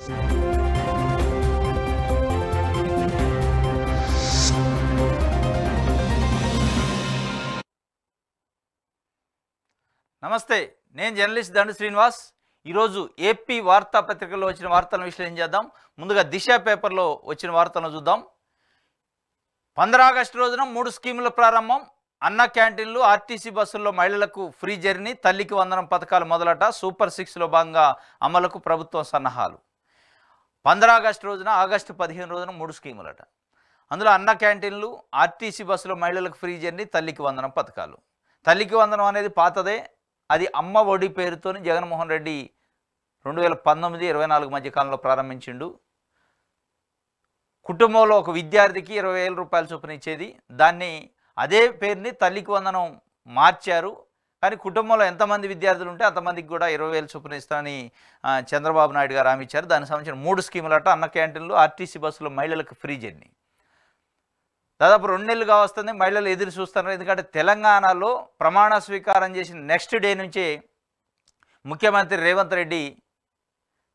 నమస్తే, నేను జర్నలిస్ట్ దండు శ్రీనివాస్. ఈరోజు ఏపీ వార్తాపత్రికల్లో వచ్చిన వార్తలను విశ్లేషణ చేద్దాం. ముందుగా దిశ పేపర్లో వచ్చిన వార్తలను చూద్దాం. 15 ఆగస్టు రోజున 3 స్కీముల ప్రారంభం. అన్న క్యాంటీన్లు, ఆర్టీసీ బస్సుల్లో మహిళలకు ఫ్రీ జర్నీ, తల్లికి వందనం పథకాలు మొదలట. సూపర్ 6లో భాగంగా అమలుకు ప్రభుత్వం సన్నాహాలు. 15 ఆగస్టు రోజున, ఆగస్టు 15 రోజున 3 స్కీములట. అందులో అన్న క్యాంటీన్లు, ఆర్టీసీ బస్సులో మహిళలకు ఫ్రీ జర్నీ, తల్లికి వందనం పథకాలు. తల్లికి వందనం అనేది పాతదే. అది అమ్మ ఒడి పేరుతో జగన్మోహన్ రెడ్డి 2019-24 మధ్య కాలంలో ప్రారంభించిండు. కుటుంబంలో ఒక విద్యార్థికి 20,000 రూపాయల చొప్పున ఇచ్చేది. దాన్ని అదే పేరుని తల్లికి వందనం మార్చారు. కానీ కుటుంబంలో ఎంతమంది విద్యార్థులు ఉంటే అంతమందికి కూడా 20,000 చొప్పున ఇస్తానని చంద్రబాబు నాయుడు గారు హామీ ఇచ్చారు. దానికి సంబంధించిన 3 స్కీములట. అన్న క్యాంటీన్లు, ఆర్టీసీ బస్సులో మహిళలకు ఫ్రీ జర్నీ. దాదాపు 2 నెలలుగా వస్తుంది. మహిళలు ఎదురు చూస్తున్నారు. ఎందుకంటే తెలంగాణలో ప్రమాణ స్వీకారం చేసిన నెక్స్ట్ డే నుంచే ముఖ్యమంత్రి రేవంత్ రెడ్డి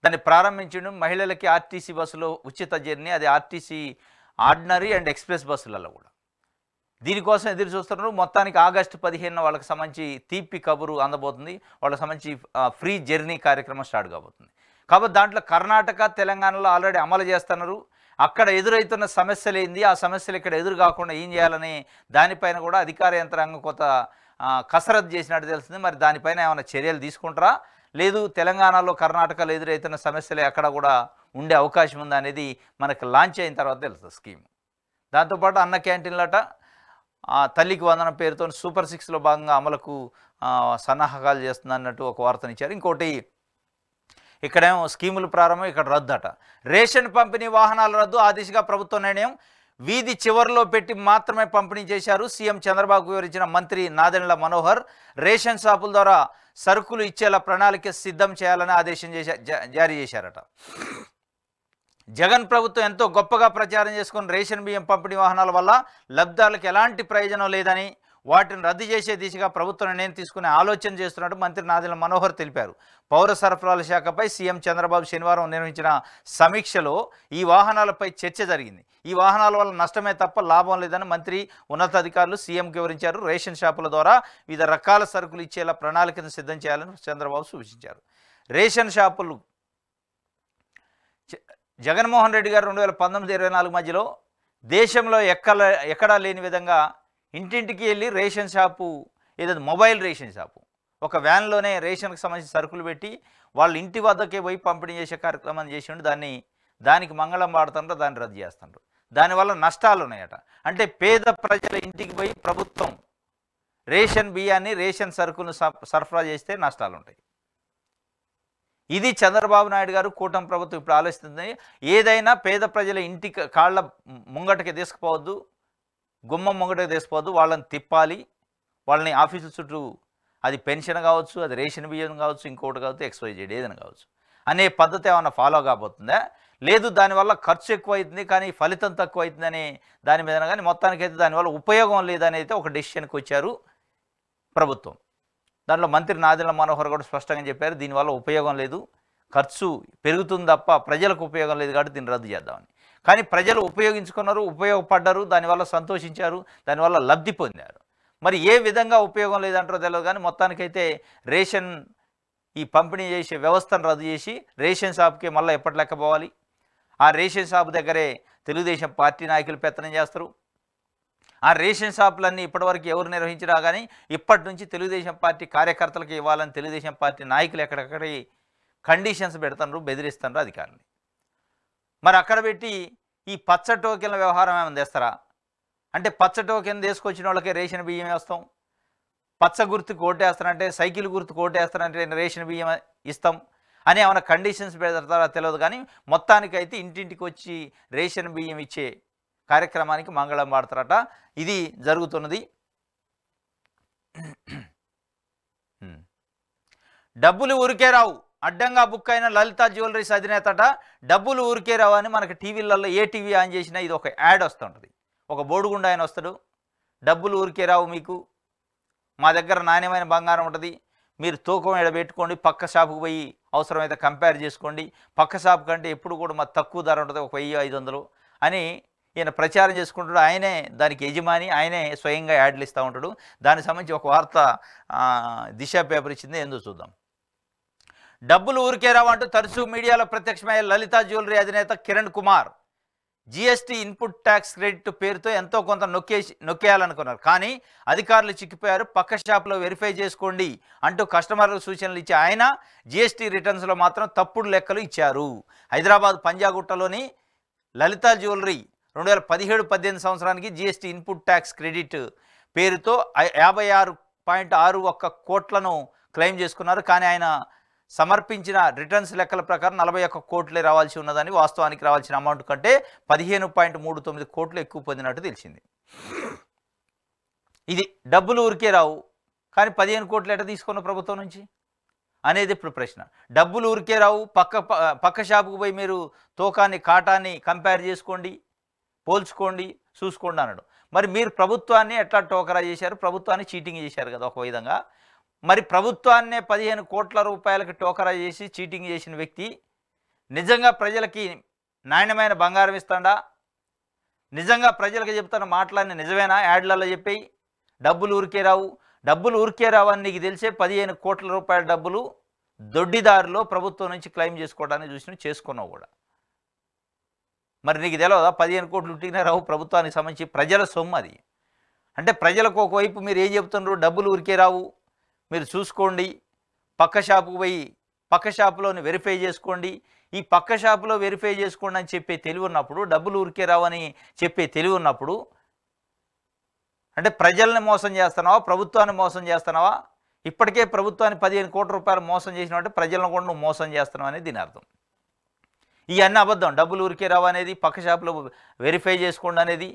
దాన్ని ప్రారంభించడం. మహిళలకి ఆర్టీసీ బస్సులో ఉచిత జర్నీ, అది ఆర్టీసీ ఆర్డినరీ అండ్ ఎక్స్ప్రెస్ బస్సులలో కూడా. దీనికోసం ఎదురు చూస్తున్నారు. మొత్తానికి ఆగస్టు 15 వాళ్ళకి సంబంధించి తీపి కబురు అందబోతుంది. వాళ్ళకి సంబంధించి ఫ్రీ జర్నీ కార్యక్రమం స్టార్ట్ కాబోతుంది. కాబట్టి దాంట్లో కర్ణాటక, తెలంగాణలో ఆల్రెడీ అమలు చేస్తున్నారు. అక్కడ ఎదురవుతున్న సమస్యలు ఏంది, ఆ సమస్యలు ఇక్కడ ఎదురు కాకుండా ఏం చేయాలని దానిపైన కూడా అధికార యంత్రాంగం కొంత కసరత్తు చేసినట్టు తెలుస్తుంది. మరి దానిపైన ఏమైనా చర్యలు తీసుకుంటారా, లేదు తెలంగాణలో, కర్ణాటకలో ఎదురవుతున్న సమస్యలు ఎక్కడ కూడా ఉండే అవకాశం ఉందా అనేది మనకు లాంచ్ అయిన తర్వాత తెలుస్తుంది స్కీమ్. దాంతోపాటు అన్న క్యాంటీన్లట, తల్లికి వందనం పేరుతో సూపర్ 6లో భాగంగా అమలుకు సన్నాహకాలు చేస్తుంది అన్నట్టు ఒక వార్తనిచ్చారు. ఇంకోటి ఇక్కడేమో స్కీములు ప్రారంభం, ఇక్కడ రద్దు అట. రేషన్ పంపిణీ వాహనాల రద్దు, ఆ దిశగా ప్రభుత్వ నిర్ణయం. వీధి చివరిలో పెట్టి మాత్రమే పంపిణీ చేశారు. సీఎం చంద్రబాబు వివరించిన మంత్రి నాదెండ్ల మనోహర్. రేషన్ షాపుల ద్వారా సరుకులు ఇచ్చేలా ప్రణాళిక సిద్ధం చేయాలని ఆదేశం జారీ చేశారట. జగన్ ప్రభుత్వం ఎంతో గొప్పగా ప్రచారం చేసుకున్న రేషన్ బియ్యం పంపిణీ వాహనాల వల్ల లబ్ధిదారులకు ఎలాంటి ప్రయోజనం లేదని, వాటిని రద్దు చేసే దిశగా ప్రభుత్వం నిర్ణయం తీసుకునే ఆలోచన చేస్తున్నట్టు మంత్రి నాదెండ్ల మనోహర్ తెలిపారు. పౌర సరఫరాల శాఖపై సీఎం చంద్రబాబు శనివారం నిర్వహించిన సమీక్షలో ఈ వాహనాలపై చర్చ జరిగింది. ఈ వాహనాల వల్ల నష్టమే తప్ప లాభం లేదని మంత్రి, ఉన్నతాధికారులు సీఎంకి వివరించారు. రేషన్ షాపుల ద్వారా వివిధ రకాల సరుకులు ఇచ్చేలా ప్రణాళికను సిద్ధం చేయాలని చంద్రబాబు సూచించారు. రేషన్ షాపులు జగన్మోహన్ రెడ్డి గారు 2019-24 మధ్యలో దేశంలో ఎక్కడా లేని విధంగా ఇంటింటికి వెళ్ళి రేషన్ షాపు, ఏదైతే మొబైల్ రేషన్ షాపు, ఒక వ్యాన్లోనే రేషన్కి సంబంధించిన సరుకులు పెట్టి వాళ్ళ ఇంటి వద్దకే పోయి పంపిణీ చేసే కార్యక్రమం చేసిండు. దానికి మంగళం పాడుతుండ్రు, దాన్ని రద్దు చేస్తుండ్రు. దానివల్ల నష్టాలు ఉన్నాయట. అంటే పేద ప్రజల ఇంటికి పోయి ప్రభుత్వం రేషన్ బియ్యాన్ని, రేషన్ సరుకులను సరఫరా చేస్తే నష్టాలు ఉంటాయి. ఇది చంద్రబాబు నాయుడు గారు, కూటమి ప్రభుత్వం ఇప్పుడు ఆలోచిస్తుంది. ఏదైనా పేద ప్రజల ఇంటికి కాళ్ళ ముంగటకి తీసుకుపోవద్దు, గుమ్మం ముంగటకి తీసుకుపోవద్దు, వాళ్ళని తిప్పాలి. వాళ్ళని ఆఫీసుల చుట్టూ, అది పెన్షన్ కావచ్చు, అది రేషన్ బియ్యం కావచ్చు, ఇంకోటి కావచ్చు, XYZ ఏదైనా కావచ్చు అనే పద్ధతి ఏమన్నా ఫాలో కాబోతుందా, లేదు దానివల్ల ఖర్చు ఎక్కువ అవుతుంది కానీ ఫలితం తక్కువ అవుతుందని దాని మీద, కానీ మొత్తానికైతే దానివల్ల ఉపయోగం లేదని అయితే ఒక డెసిషన్కి వచ్చారు ప్రభుత్వం. దాంట్లో మంత్రి నాదెండ్ల మనోహర్ కూడా స్పష్టంగా చెప్పారు, దీనివల్ల ఉపయోగం లేదు, ఖర్చు పెరుగుతుంది తప్ప ప్రజలకు ఉపయోగం లేదు కాబట్టి దీన్ని రద్దు చేద్దామని. కానీ ప్రజలు ఉపయోగించుకున్నారు, ఉపయోగపడ్డారు, దానివల్ల సంతోషించారు, దానివల్ల లబ్ధి పొందారు. మరి ఏ విధంగా ఉపయోగం లేదంటారో తెలియదు కానీ మొత్తానికైతే రేషన్ ఈ పంపిణీ చేసే వ్యవస్థను రద్దు చేసి రేషన్ షాప్కి మళ్ళీ ఎప్పటి లెక్క పోవాలి. ఆ రేషన్ షాప్ దగ్గరే తెలుగుదేశం పార్టీ నాయకులు పెత్తనం చేస్తారు. ఆ రేషన్ షాపులన్నీ ఇప్పటివరకు ఎవరు నిర్వహించినా కానీ ఇప్పటి నుంచి తెలుగుదేశం పార్టీ కార్యకర్తలకు ఇవ్వాలని తెలుగుదేశం పార్టీ నాయకులు ఎక్కడెక్కడి కండిషన్స్ పెడుతున్నారు, బెదిరిస్తున్నారు అధికారులు. మరి అక్కడ పెట్టి ఈ పచ్చ టోకెన్ల వ్యవహారం ఏమైనా తెస్తారా అంటే, పచ్చ టోకెన్ తీసుకొచ్చిన వాళ్ళకే రేషన్ బియ్యం వేస్తాం, పచ్చ గుర్తుకు ఓటేస్తారంటే, సైకిల్ గుర్తుకు ఓటేస్తారంటే రేషన్ బియ్యం ఇస్తాం అని ఏమైనా కండిషన్స్ పెడతారా తెలియదు. కానీ మొత్తానికైతే ఇంటింటికి వచ్చి రేషన్ బియ్యం ఇచ్చే కార్యక్రమానికి మంగళం పాడతారట. ఇది జరుగుతున్నది. డబ్బులు ఊరికే రావు, అడ్డంగా బుక్ అయిన లలిత జ్యువెలరీస్ అధినేతట. డబ్బులు ఊరికే రావు అని మనకి టీవీలలో ఏ టీవీ ఆన్ చేసినా ఇది ఒక యాడ్ వస్తుంటుంది. ఒక బోడుగుండా ఆయన వస్తాడు, డబ్బులు ఊరికే రావు, మీకు మా దగ్గర నాణ్యమైన బంగారం ఉంటుంది, మీరు తూకం ఎడబెట్టుకోండి, పక్క షాపుకు పోయి అవసరమైతే కంపేర్ చేసుకోండి, పక్క షాప్ కంటే ఎప్పుడు కూడా మాకు తక్కువ ధర ఉంటుంది, ఒక 1500 అని ఈయన ప్రచారం చేసుకుంటాడు. ఆయనే దానికి యజమాని, ఆయనే స్వయంగా యాడ్లు ఇస్తూ ఉంటాడు. దానికి సంబంధించి ఒక వార్త దిశ పేపర్ ఇచ్చింది, ఏందో చూద్దాం. డబ్బులు ఊరికే రావంటూ తరచూ మీడియాలో ప్రత్యక్షమయ్యే లలితా జ్యువెలరీ అధినేత Kiran Kumar GST input tax credit పేరుతో ఎంతో కొంత నొక్కేయాలనుకున్నారు. కానీ అధికారులు చిక్కిపోయారు. పక్క షాప్లో వెరిఫై చేసుకోండి అంటూ కస్టమర్లకు సూచనలు ఇచ్చే ఆయన జీఎస్టీ రిటర్న్స్లో మాత్రం తప్పుడు లెక్కలు ఇచ్చారు. హైదరాబాద్ పంజాగుట్టలోని లలితా జ్యువెలరీ 2017-18 సంవత్సరానికి జీఎస్టీ ఇన్పుట్ ట్యాక్స్ క్రెడిట్ పేరుతో 56.61 కోట్లను క్లెయిమ్ చేసుకున్నారు. కానీ ఆయన సమర్పించిన రిటర్న్స్ లెక్కల ప్రకారం 41 కోట్లే రావాల్సి ఉన్నదని, వాస్తవానికి రావాల్సిన అమౌంట్ కంటే 15.39 కోట్లు ఎక్కువ పొందినట్టు తెలిసింది. ఇది డబ్బులు ఊరికే రావు, కానీ 15 కోట్లు ఎట తీసుకున్న ప్రభుత్వం నుంచి అనేది ఇప్పుడు ప్రశ్న. డబ్బులు ఊరికే రావు, పక్క షాపుకు పోయి మీరు తూకాన్ని కాటాన్ని కంపేర్ చేసుకోండి, పోల్చుకోండి, చూసుకోండి అన్నాడు. మరి మీరు ప్రభుత్వాన్ని ఎట్లా టోకరా చేశారు? ప్రభుత్వాన్ని చీటింగ్ చేశారు కదా ఒక విధంగా. మరి ప్రభుత్వాన్నే 15 కోట్ల రూపాయలకి టోకరా చేసి చీటింగ్ చేసిన వ్యక్తి నిజంగా ప్రజలకి నాణ్యమైన బంగారం ఇస్తాడా? నిజంగా ప్రజలకు చెప్తున్న మాటలన్నీ నిజమేనా? యాడ్లలో చెప్పి డబ్బులు ఊరికే రావు, డబ్బులు ఊరికే రావని నీకు తెలిసే 15 కోట్ల రూపాయల డబ్బులు దొడ్డిదారిలో ప్రభుత్వం నుంచి క్లెయిమ్ చేసుకోవడానికి చేసుకున్నావు కూడా. మరి నీకు తెలియదా 15 కోట్లు ఉట్టినే రావు ప్రభుత్వానికి సంబంధించి? ప్రజల సొమ్ము అది. అంటే ప్రజలకు ఒకవైపు మీరు ఏం చెప్తున్నారు? డబ్బులు ఊరికే రావు, మీరు చూసుకోండి, పక్క షాపుకు పోయి పక్క షాపులోని వెరిఫై చేసుకోండి, ఈ పక్క షాపులో వెరిఫై చేసుకోండి అని చెప్పే తెలివి ఉన్నప్పుడు, డబ్బులు ఊరికే రావని చెప్పే తెలివి ఉన్నప్పుడు, అంటే ప్రజల్ని మోసం చేస్తున్నావా, ప్రభుత్వాన్ని మోసం చేస్తున్నావా? ఇప్పటికే ప్రభుత్వాన్ని 15 కోట్ల రూపాయలు మోసం చేసినావు అంటే ప్రజలను కూడా నువ్వు మోసం చేస్తున్నావు అనేది దీని అర్థం. ఇవన్నీ అబద్ధం. డబ్బులు ఊరికే రావు అనేది, పక్క షాపులో వెరిఫై చేసుకోండి అనేది,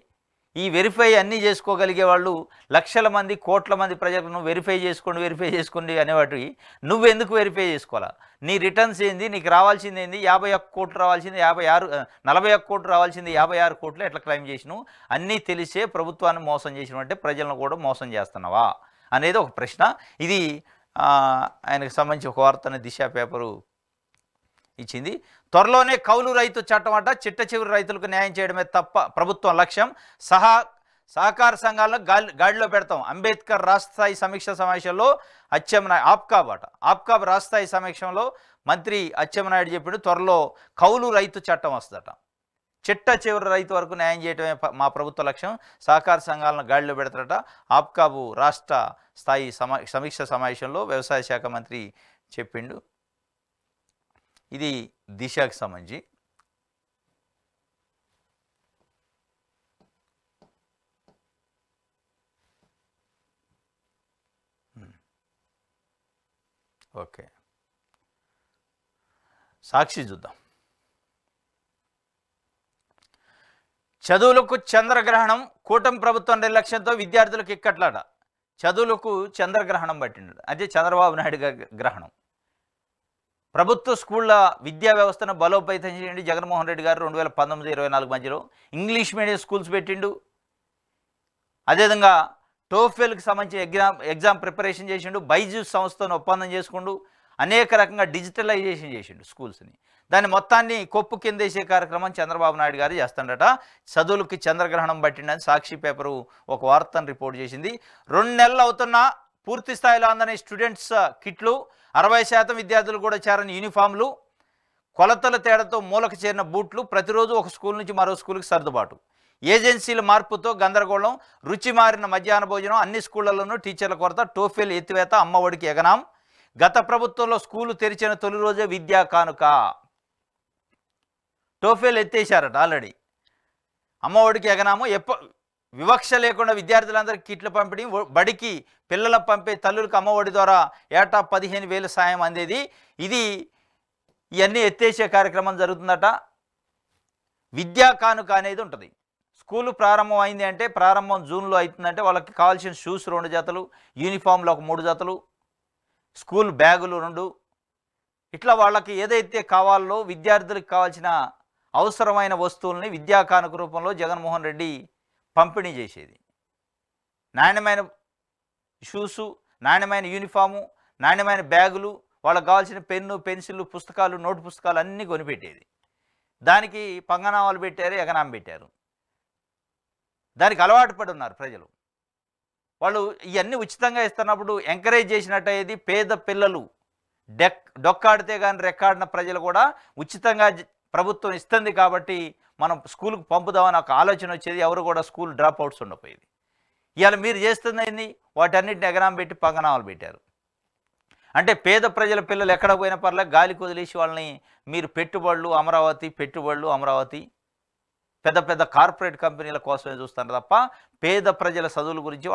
ఈ వెరిఫై అన్నీ చేసుకోగలిగే వాళ్ళు లక్షల మంది, కోట్ల మంది ప్రజలను వెరిఫై చేసుకోండి అనేవాటి నువ్వెందుకు వెరిఫై చేసుకోవాలా? నీ రిటర్న్స్ ఏంది? నీకు రావాల్సింది ఏంది? 51 కోట్లు రావాల్సింది 41 కోట్లు రావాల్సింది 56 కోట్లు ఎట్లా క్లెయిమ్ చేసినావు? అన్నీ తెలిసే ప్రభుత్వాన్ని మోసం చేసినావు అంటే ప్రజలను కూడా మోసం చేస్తున్నావా అనేది ఒక ప్రశ్న. ఇది ఆయనకు సంబంధించి ఒక వార్తని దిశ పేపరు ఇచ్చింది. త్వరలోనే కౌలు రైతు చట్టం అట, చిట్ట చివరి రైతులకు న్యాయం చేయడమే తప్ప ప్రభుత్వం లక్ష్యం. సహకార సంఘాలను గాడిలో పెడతాం. అంబేద్కర్ రాష్ట్ర స్థాయి సమీక్ష సమావేశంలో అచ్చెన్నాయుడు ఆప్కాబ్ రాష్ట్ర స్థాయి సమీక్షంలో మంత్రి అచ్చెన్నాయుడు చెప్పాడు, త్వరలో కౌలు రైతు చట్టం వస్తుందట. చిట్ట చివరి రైతు వరకు న్యాయం చేయడమే మా ప్రభుత్వ లక్ష్యం. సహకార సంఘాలను గాడిలో పెడతారట. ఆప్కాబు రాష్ట్ర స్థాయి సమీక్ష సమావేశంలో వ్యవసాయ శాఖ మంత్రి చెప్పిండు. ఇది దిశకు సంబంధించి. ఓకే, సాక్షి చూద్దాం. చదువులకు చంద్రగ్రహణం, కూటమి ప్రభుత్వం నిర్లక్ష్యంతో విద్యార్థులకు ఇక్కట్లాట. చదువులకు చంద్రగ్రహణం పట్టిండు, అదే చంద్రబాబు నాయుడు గ్రహణం. ప్రభుత్వ స్కూళ్ళ విద్యా వ్యవస్థను బలోపేతం చేయండి జగన్మోహన్ రెడ్డి గారు 2019-24 మధ్యలో. ఇంగ్లీష్ మీడియం స్కూల్స్ పెట్టిండు. అదేవిధంగా టోఫెల్కి సంబంధించి ఎగ్జామ్ ప్రిపరేషన్ చేసిండు. బైజూస్ సంస్థను ఒప్పందం చేసుకుంటూ అనేక రకంగా డిజిటలైజేషన్ చేసిండు స్కూల్స్ని. దాన్ని మొత్తాన్ని కొప్పు కిందేసే కార్యక్రమం చంద్రబాబు నాయుడు గారు చేస్తుండట. చదువులకి చంద్రగ్రహణం పట్టిండని సాక్షి పేపరు ఒక వార్తను రిపోర్ట్ చేసింది. 2 నెలలు అవుతున్నా పూర్తి స్థాయిలో అందని స్టూడెంట్స్ కిట్లు, 60% విద్యార్థులు కూడా చేరని యూనిఫామ్లు, కొలతల తేడాతో మూలకు చేరిన బూట్లు, ప్రతిరోజు ఒక స్కూల్ నుంచి మరో స్కూల్కి సర్దుబాటు, ఏజెన్సీల మార్పుతో గందరగోళం, రుచి మారిన మధ్యాహ్న భోజనం, అన్ని స్కూళ్లలోనూ టీచర్ల కొరత, టోఫెల్ ఎత్తివేత, అమ్మఒడికి ఎగనాం. గత ప్రభుత్వంలో స్కూలు తెరిచిన తొలి రోజే విద్యా కానుక. టోఫెల్ ఎత్తేసారట ఆల్రెడీ. అమ్మఒడికి ఎగనాము. వివక్ష లేకుండా విద్యార్థులందరికీ కిట్లు పంపిణీ, బడికి పిల్లలకు పంపే తల్లులకు అమ్మఒడి ద్వారా ఏటా 15,000 సాయం అందేది. ఇవన్నీ ఎత్తేసే కార్యక్రమం జరుగుతుందట. విద్యా కానుక అనేది ఉంటుంది. స్కూలు ప్రారంభం అయింది అంటే, ప్రారంభం జూన్లో అవుతుందంటే వాళ్ళకి కావాల్సిన షూస్ 2 జతలు, యూనిఫామ్లు ఒక 3 జతలు, స్కూల్ బ్యాగులు 2, ఇట్లా వాళ్ళకి ఏదైతే కావాలో విద్యార్థులకు కావాల్సిన అవసరమైన వస్తువుల్ని విద్యా కానుక రూపంలో జగన్మోహన్ రెడ్డి పంపిణీ చేసేది. నాణ్యమైన షూసు, నాణ్యమైన యూనిఫాము, నాణ్యమైన బ్యాగులు, వాళ్ళకి కావాల్సిన పెన్ను, పెన్సిళ్ళు, పుస్తకాలు, నోటు పుస్తకాలు అన్నీ కొనిపెట్టేది. దానికి పంగనామాలు పెట్టారు, ఎగనామం పెట్టారు. దానికి అలవాటు పడి ఉన్నారు ప్రజలు. వాళ్ళు ఇవన్నీ ఉచితంగా ఇస్తున్నప్పుడు ఎంకరేజ్ చేసినట్టయితే పేద పిల్లలు డొక్కాడితే కానీ రెక్కాడిన ప్రజలు కూడా ఉచితంగా ప్రభుత్వం ఇస్తుంది కాబట్టి మనం స్కూల్కి పంపుదామని ఒక ఆలోచన వచ్చేది. ఎవరు కూడా స్కూల్ డ్రాప్ అవుట్స్ ఉండకపోయేది. ఇవాళ మీరు చేస్తుంది వాటన్నిటిని ఎగనామం పెట్టి పంగనామాలు పెట్టారు. అంటే పేద ప్రజల పిల్లలు ఎక్కడ పోయినా పర్లే గాలికి వదిలేసి వాళ్ళని మీరు పెట్టుబడులు అమరావతి పెద్ద పెద్ద కార్పొరేట్ కంపెనీల కోసమే చూస్తున్నారు తప్ప పేద ప్రజల చదువుల గురించి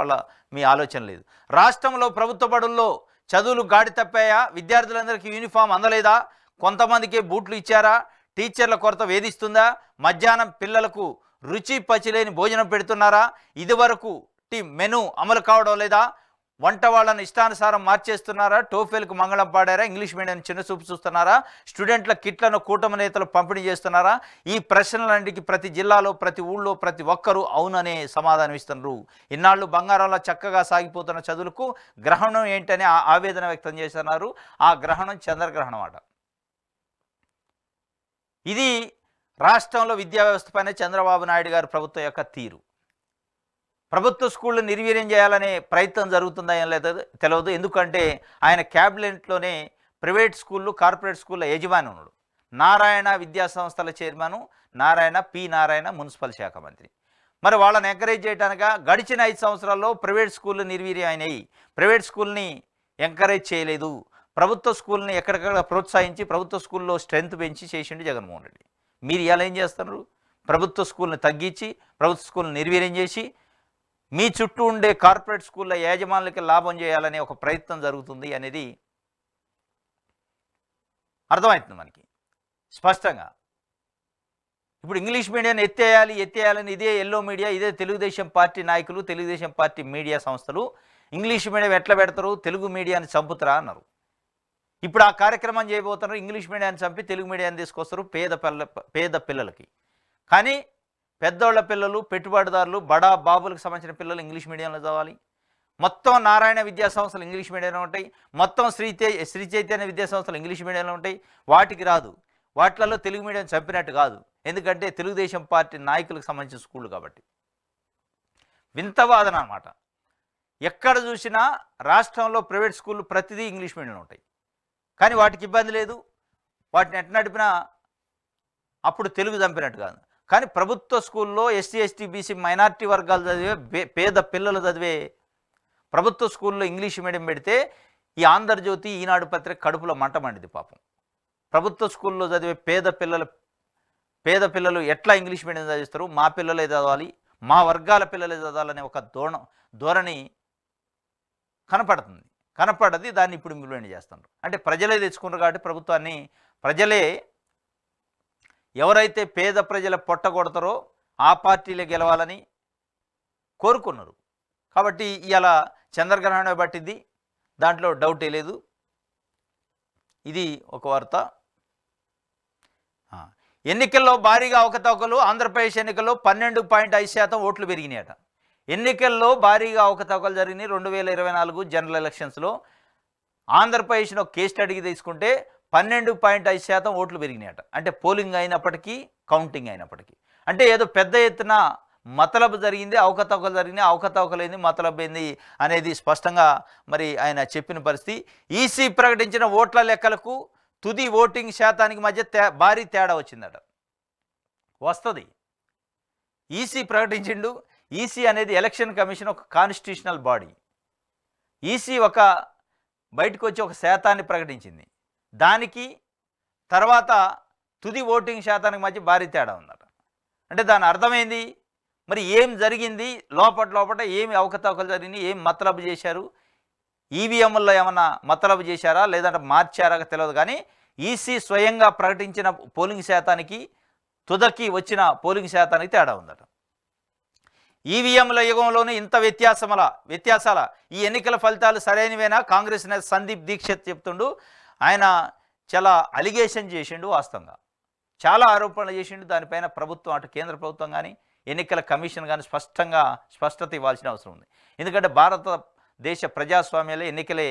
మీ ఆలోచన లేదు. రాష్ట్రంలో ప్రభుత్వ బడుల్లో చదువులు గాడి తప్పాయా? విద్యార్థులందరికీ యూనిఫామ్ అందలేదా? కొంతమందికి బూట్లు ఇచ్చారా? టీచర్ల కొరత వేధిస్తుందా? మధ్యాహ్నం పిల్లలకు రుచి పచిలేని భోజనం పెడుతున్నారా? ఇదివరకు మెనూ అమలు కావడం లేదా? వంట వాళ్ళని ఇష్టానుసారం మార్చేస్తున్నారా? టోఫెల్కు మంగళం పాడారా? ఇంగ్లీష్ మీడియం చిన్నచూపు చూస్తున్నారా? స్టూడెంట్ల కిట్లను కూటమి నేతలు పంపిణీ చేస్తున్నారా? ఈ ప్రశ్నలన్నిటికీ ప్రతి జిల్లాలో, ప్రతి ఊళ్ళో ప్రతి ఒక్కరూ అవుననే సమాధానం ఇస్తున్నారు. ఇన్నాళ్ళు బంగారంలో చక్కగా సాగిపోతున్న చదువులకు గ్రహణం ఏంటని ఆవేదన వ్యక్తం చేస్తున్నారు. ఆ గ్రహణం చంద్రగ్రహణం అట. ఇది రాష్ట్రంలో విద్యా వ్యవస్థ పైన చంద్రబాబు నాయుడు గారి ప్రభుత్వం యొక్క తీరు. ప్రభుత్వ స్కూళ్ళు నిర్వీర్యం చేయాలనే ప్రయత్నం జరుగుతుందా ఏం లేదు తెలియదు. ఎందుకంటే ఆయన క్యాబినెట్లోనే ప్రైవేట్ స్కూళ్ళు, కార్పొరేట్ స్కూళ్ళ యజమాని ఉన్నాడు. నారాయణ విద్యా సంస్థల చైర్మన్ నారాయణ మున్సిపల్ శాఖ మంత్రి. మరి వాళ్ళని ఎంకరేజ్ చేయడానిక గడిచిన 5 సంవత్సరాల్లో ప్రైవేట్ స్కూళ్ళు నిర్వీర్యం అయినాయి. ప్రైవేట్ స్కూల్ని ఎంకరేజ్ చేయలేదు. ప్రభుత్వ స్కూల్ని ఎక్కడికక్కడ ప్రోత్సహించి ప్రభుత్వ స్కూల్లో స్ట్రెంత్ పెంచి చేసిండు జగన్మోహన్ రెడ్డి. మీరు ఇలా ఏం చేస్తున్నారు? ప్రభుత్వ స్కూల్ని తగ్గించి ప్రభుత్వ స్కూల్ని నిర్వీర్యం చేసి మీ చుట్టూ ఉండే కార్పొరేట్ స్కూళ్ళ యాజమాన్యులకి లాభం చేయాలనే ఒక ప్రయత్నం జరుగుతుంది అనేది అర్థమవుతుంది మనకి స్పష్టంగా. ఇప్పుడు ఇంగ్లీష్ మీడియాన్ని ఎత్తేయాలని ఇదే ఎల్లో మీడియా, ఇదే తెలుగుదేశం పార్టీ నాయకులు, తెలుగుదేశం పార్టీ మీడియా సంస్థలు ఇంగ్లీష్ మీడియం ఎట్లా పెడతారు, తెలుగు మీడియాన్ని చంపుతారా అన్నారు. ఇప్పుడు ఆ కార్యక్రమం చేయబోతున్నారు. ఇంగ్లీష్ మీడియాన్ని చంపి తెలుగు మీడియాన్ని తీసుకొస్తారు పేద పిల్లలకి. కానీ పెద్దోళ్ళ పిల్లలు, పెట్టుబడిదారులు, బడా బాబులకు సంబంధించిన పిల్లలు ఇంగ్లీష్ మీడియంలో చదవాలి. మొత్తం నారాయణ విద్యా సంస్థలు ఇంగ్లీష్ మీడియంలో ఉంటాయి. మొత్తం శ్రీ చైతన్య విద్యా సంస్థలు ఇంగ్లీష్ మీడియంలో ఉంటాయి. వాటికి రాదు. వాటిలలో తెలుగు మీడియం చంపినట్టు కాదు. ఎందుకంటే తెలుగుదేశం పార్టీ నాయకులకు సంబంధించిన స్కూళ్ళు కాబట్టి. వింత వాదన అన్నమాట. ఎక్కడ చూసినా రాష్ట్రంలో ప్రైవేట్ స్కూళ్ళు ప్రతిదీ ఇంగ్లీష్ మీడియంలో ఉంటాయి. కానీ వాటికి ఇబ్బంది లేదు. వాటిని ఎట్లా నడిపినా అప్పుడు తెలుగు చంపినట్టు కాదు. కానీ ప్రభుత్వ స్కూల్లో ఎస్సీ, ఎస్టీ, బీసీ మైనార్టీ వర్గాలు చదివే పేద పిల్లలు చదివే ప్రభుత్వ స్కూల్లో ఇంగ్లీష్ మీడియం పెడితే ఈ ఆంధ్రజ్యోతి, ఈనాడు పత్రిక కడుపులో మంట మండిది పాపం. ప్రభుత్వ స్కూల్లో చదివే పేద పిల్లలు ఎట్లా ఇంగ్లీష్ మీడియం చదివిస్తారు? మా పిల్లలే చదవాలి, మా వర్గాల పిల్లలే చదవాలనే ఒక ధోరణి కనపడది. దాన్ని ఇప్పుడు ఇంప్లిమెంట్ చేస్తున్నారు. అంటే ప్రజలే తెచ్చుకున్నారు కాబట్టి ప్రభుత్వాన్ని ప్రజలే ఎవరైతే పేద ప్రజల పొట్టగొడతారో ఆ పార్టీలే గెలవాలని కోరుకున్నారు. కాబట్టి ఇలా చంద్రగ్రహణమే పట్టింది, దాంట్లో డౌటే లేదు. ఇది ఒక వార్త. ఎన్నికల్లో భారీగా అవకతవకలు. ఆంధ్రప్రదేశ్ ఎన్నికల్లో 12.5% ఓట్లు పెరిగినాయట. ఎన్నికల్లో భారీగా అవకతవకలు జరిగినాయి 2024 జనరల్ ఎలక్షన్స్లో. ఆంధ్రప్రదేశ్లో కేస్ స్టడీకి తీసుకుంటే 12.5% ఓట్లు పెరిగినాయట. అంటే పోలింగ్ అయినప్పటికీ, కౌంటింగ్ అయినప్పటికీ. అంటే ఏదో పెద్ద ఎత్తున మతలబు జరిగింది, అవకతవకలు జరిగినాయి. అవకతవకలు ఏంది, మతలబు ఏంది అనేది స్పష్టంగా మరి ఆయన చెప్పిన పరిస్థితి. ఈసీ ప్రకటించిన ఓట్ల లెక్కలకు తుది ఓటింగ్ శాతానికి మధ్య భారీ తేడా వచ్చిందట. వస్తుంది. ఈసీ ప్రకటించిండు. ఈసీ అనేది ఎలక్షన్ కమిషన్ ఒక కాన్స్టిట్యూషనల్ బాడీ. ఈసీ బయటకు వచ్చి ఒక శాతాన్ని ప్రకటించింది. దానికి తర్వాత తుది ఓటింగ్ శాతానికి మధ్య భారీ తేడా ఉందట. అంటే దాని అర్థమైంది మరి ఏం జరిగింది, లోపల ఏమి అవకతవకలు జరిగినాయి, ఏం మతలబు చేశారు, ఈవీఎంల్లో ఏమన్నా మతలబు చేశారా లేదంటే మార్చారా తెలియదు. కానీ ఈసీ స్వయంగా ప్రకటించిన పోలింగ్ శాతానికి తుదకి వచ్చిన పోలింగ్ శాతానికి తేడా ఉందట. ఈవీఎంల యుగంలోనే ఇంత వ్యత్యాసాల ఈ ఎన్నికల ఫలితాలు సరైనవేనా? కాంగ్రెస్ నేత సందీప్ దీక్షిత్ చెప్తుండు. ఆయన చాలా అలిగేషన్ చేసిండు. వాస్తవంగా చాలా ఆరోపణలు చేసిండు. దానిపైన ప్రభుత్వం, అటు కేంద్ర ప్రభుత్వం కానీ ఎన్నికల కమిషన్ కానీ స్పష్టత ఇవ్వాల్సిన అవసరం ఉంది. ఎందుకంటే భారతదేశ ప్రజాస్వామ్యంలో ఎన్నికలే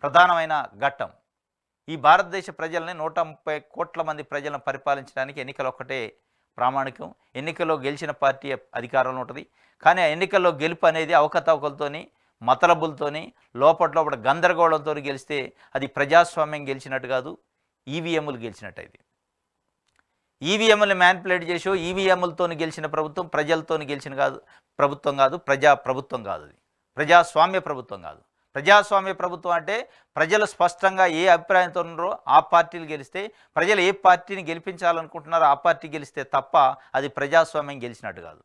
ప్రధానమైన ఘట్టం. ఈ భారతదేశ ప్రజల్ని 130 కోట్ల మంది ప్రజలను పరిపాలించడానికి ఎన్నికలు ఒక్కటే ప్రామాణికం. ఎన్నికల్లో గెలిచిన పార్టీ అధికారంలో ఉంటుంది. కానీ ఆ ఎన్నికల్లో గెలుపు అనేది అవకతవకలతోని, మతలబులతోని, లోపల గందరగోళంతో గెలిస్తే అది ప్రజాస్వామ్యం గెలిచినట్టు కాదు, ఈవీఎంలు గెలిచినట్టు. ఇది ఈవీఎంలు మ్యానిపులేట్ చేసో ఈవీఎంలతో గెలిచిన ప్రభుత్వం ప్రజలతో గెలిచిన ప్రభుత్వం కాదు, ప్రభుత్వం కాదు. అది ప్రజాస్వామ్య ప్రభుత్వం కాదు. ప్రజాస్వామ్య ప్రభుత్వం అంటే ప్రజలు స్పష్టంగా ఏ అభిప్రాయంతో ఉన్నారో ఆ పార్టీలు గెలిస్తే, ప్రజలు ఏ పార్టీని గెలిపించాలనుకుంటున్నారో ఆ పార్టీ గెలిస్తే తప్ప అది ప్రజాస్వామ్యం గెలిచినట్టు కాదు.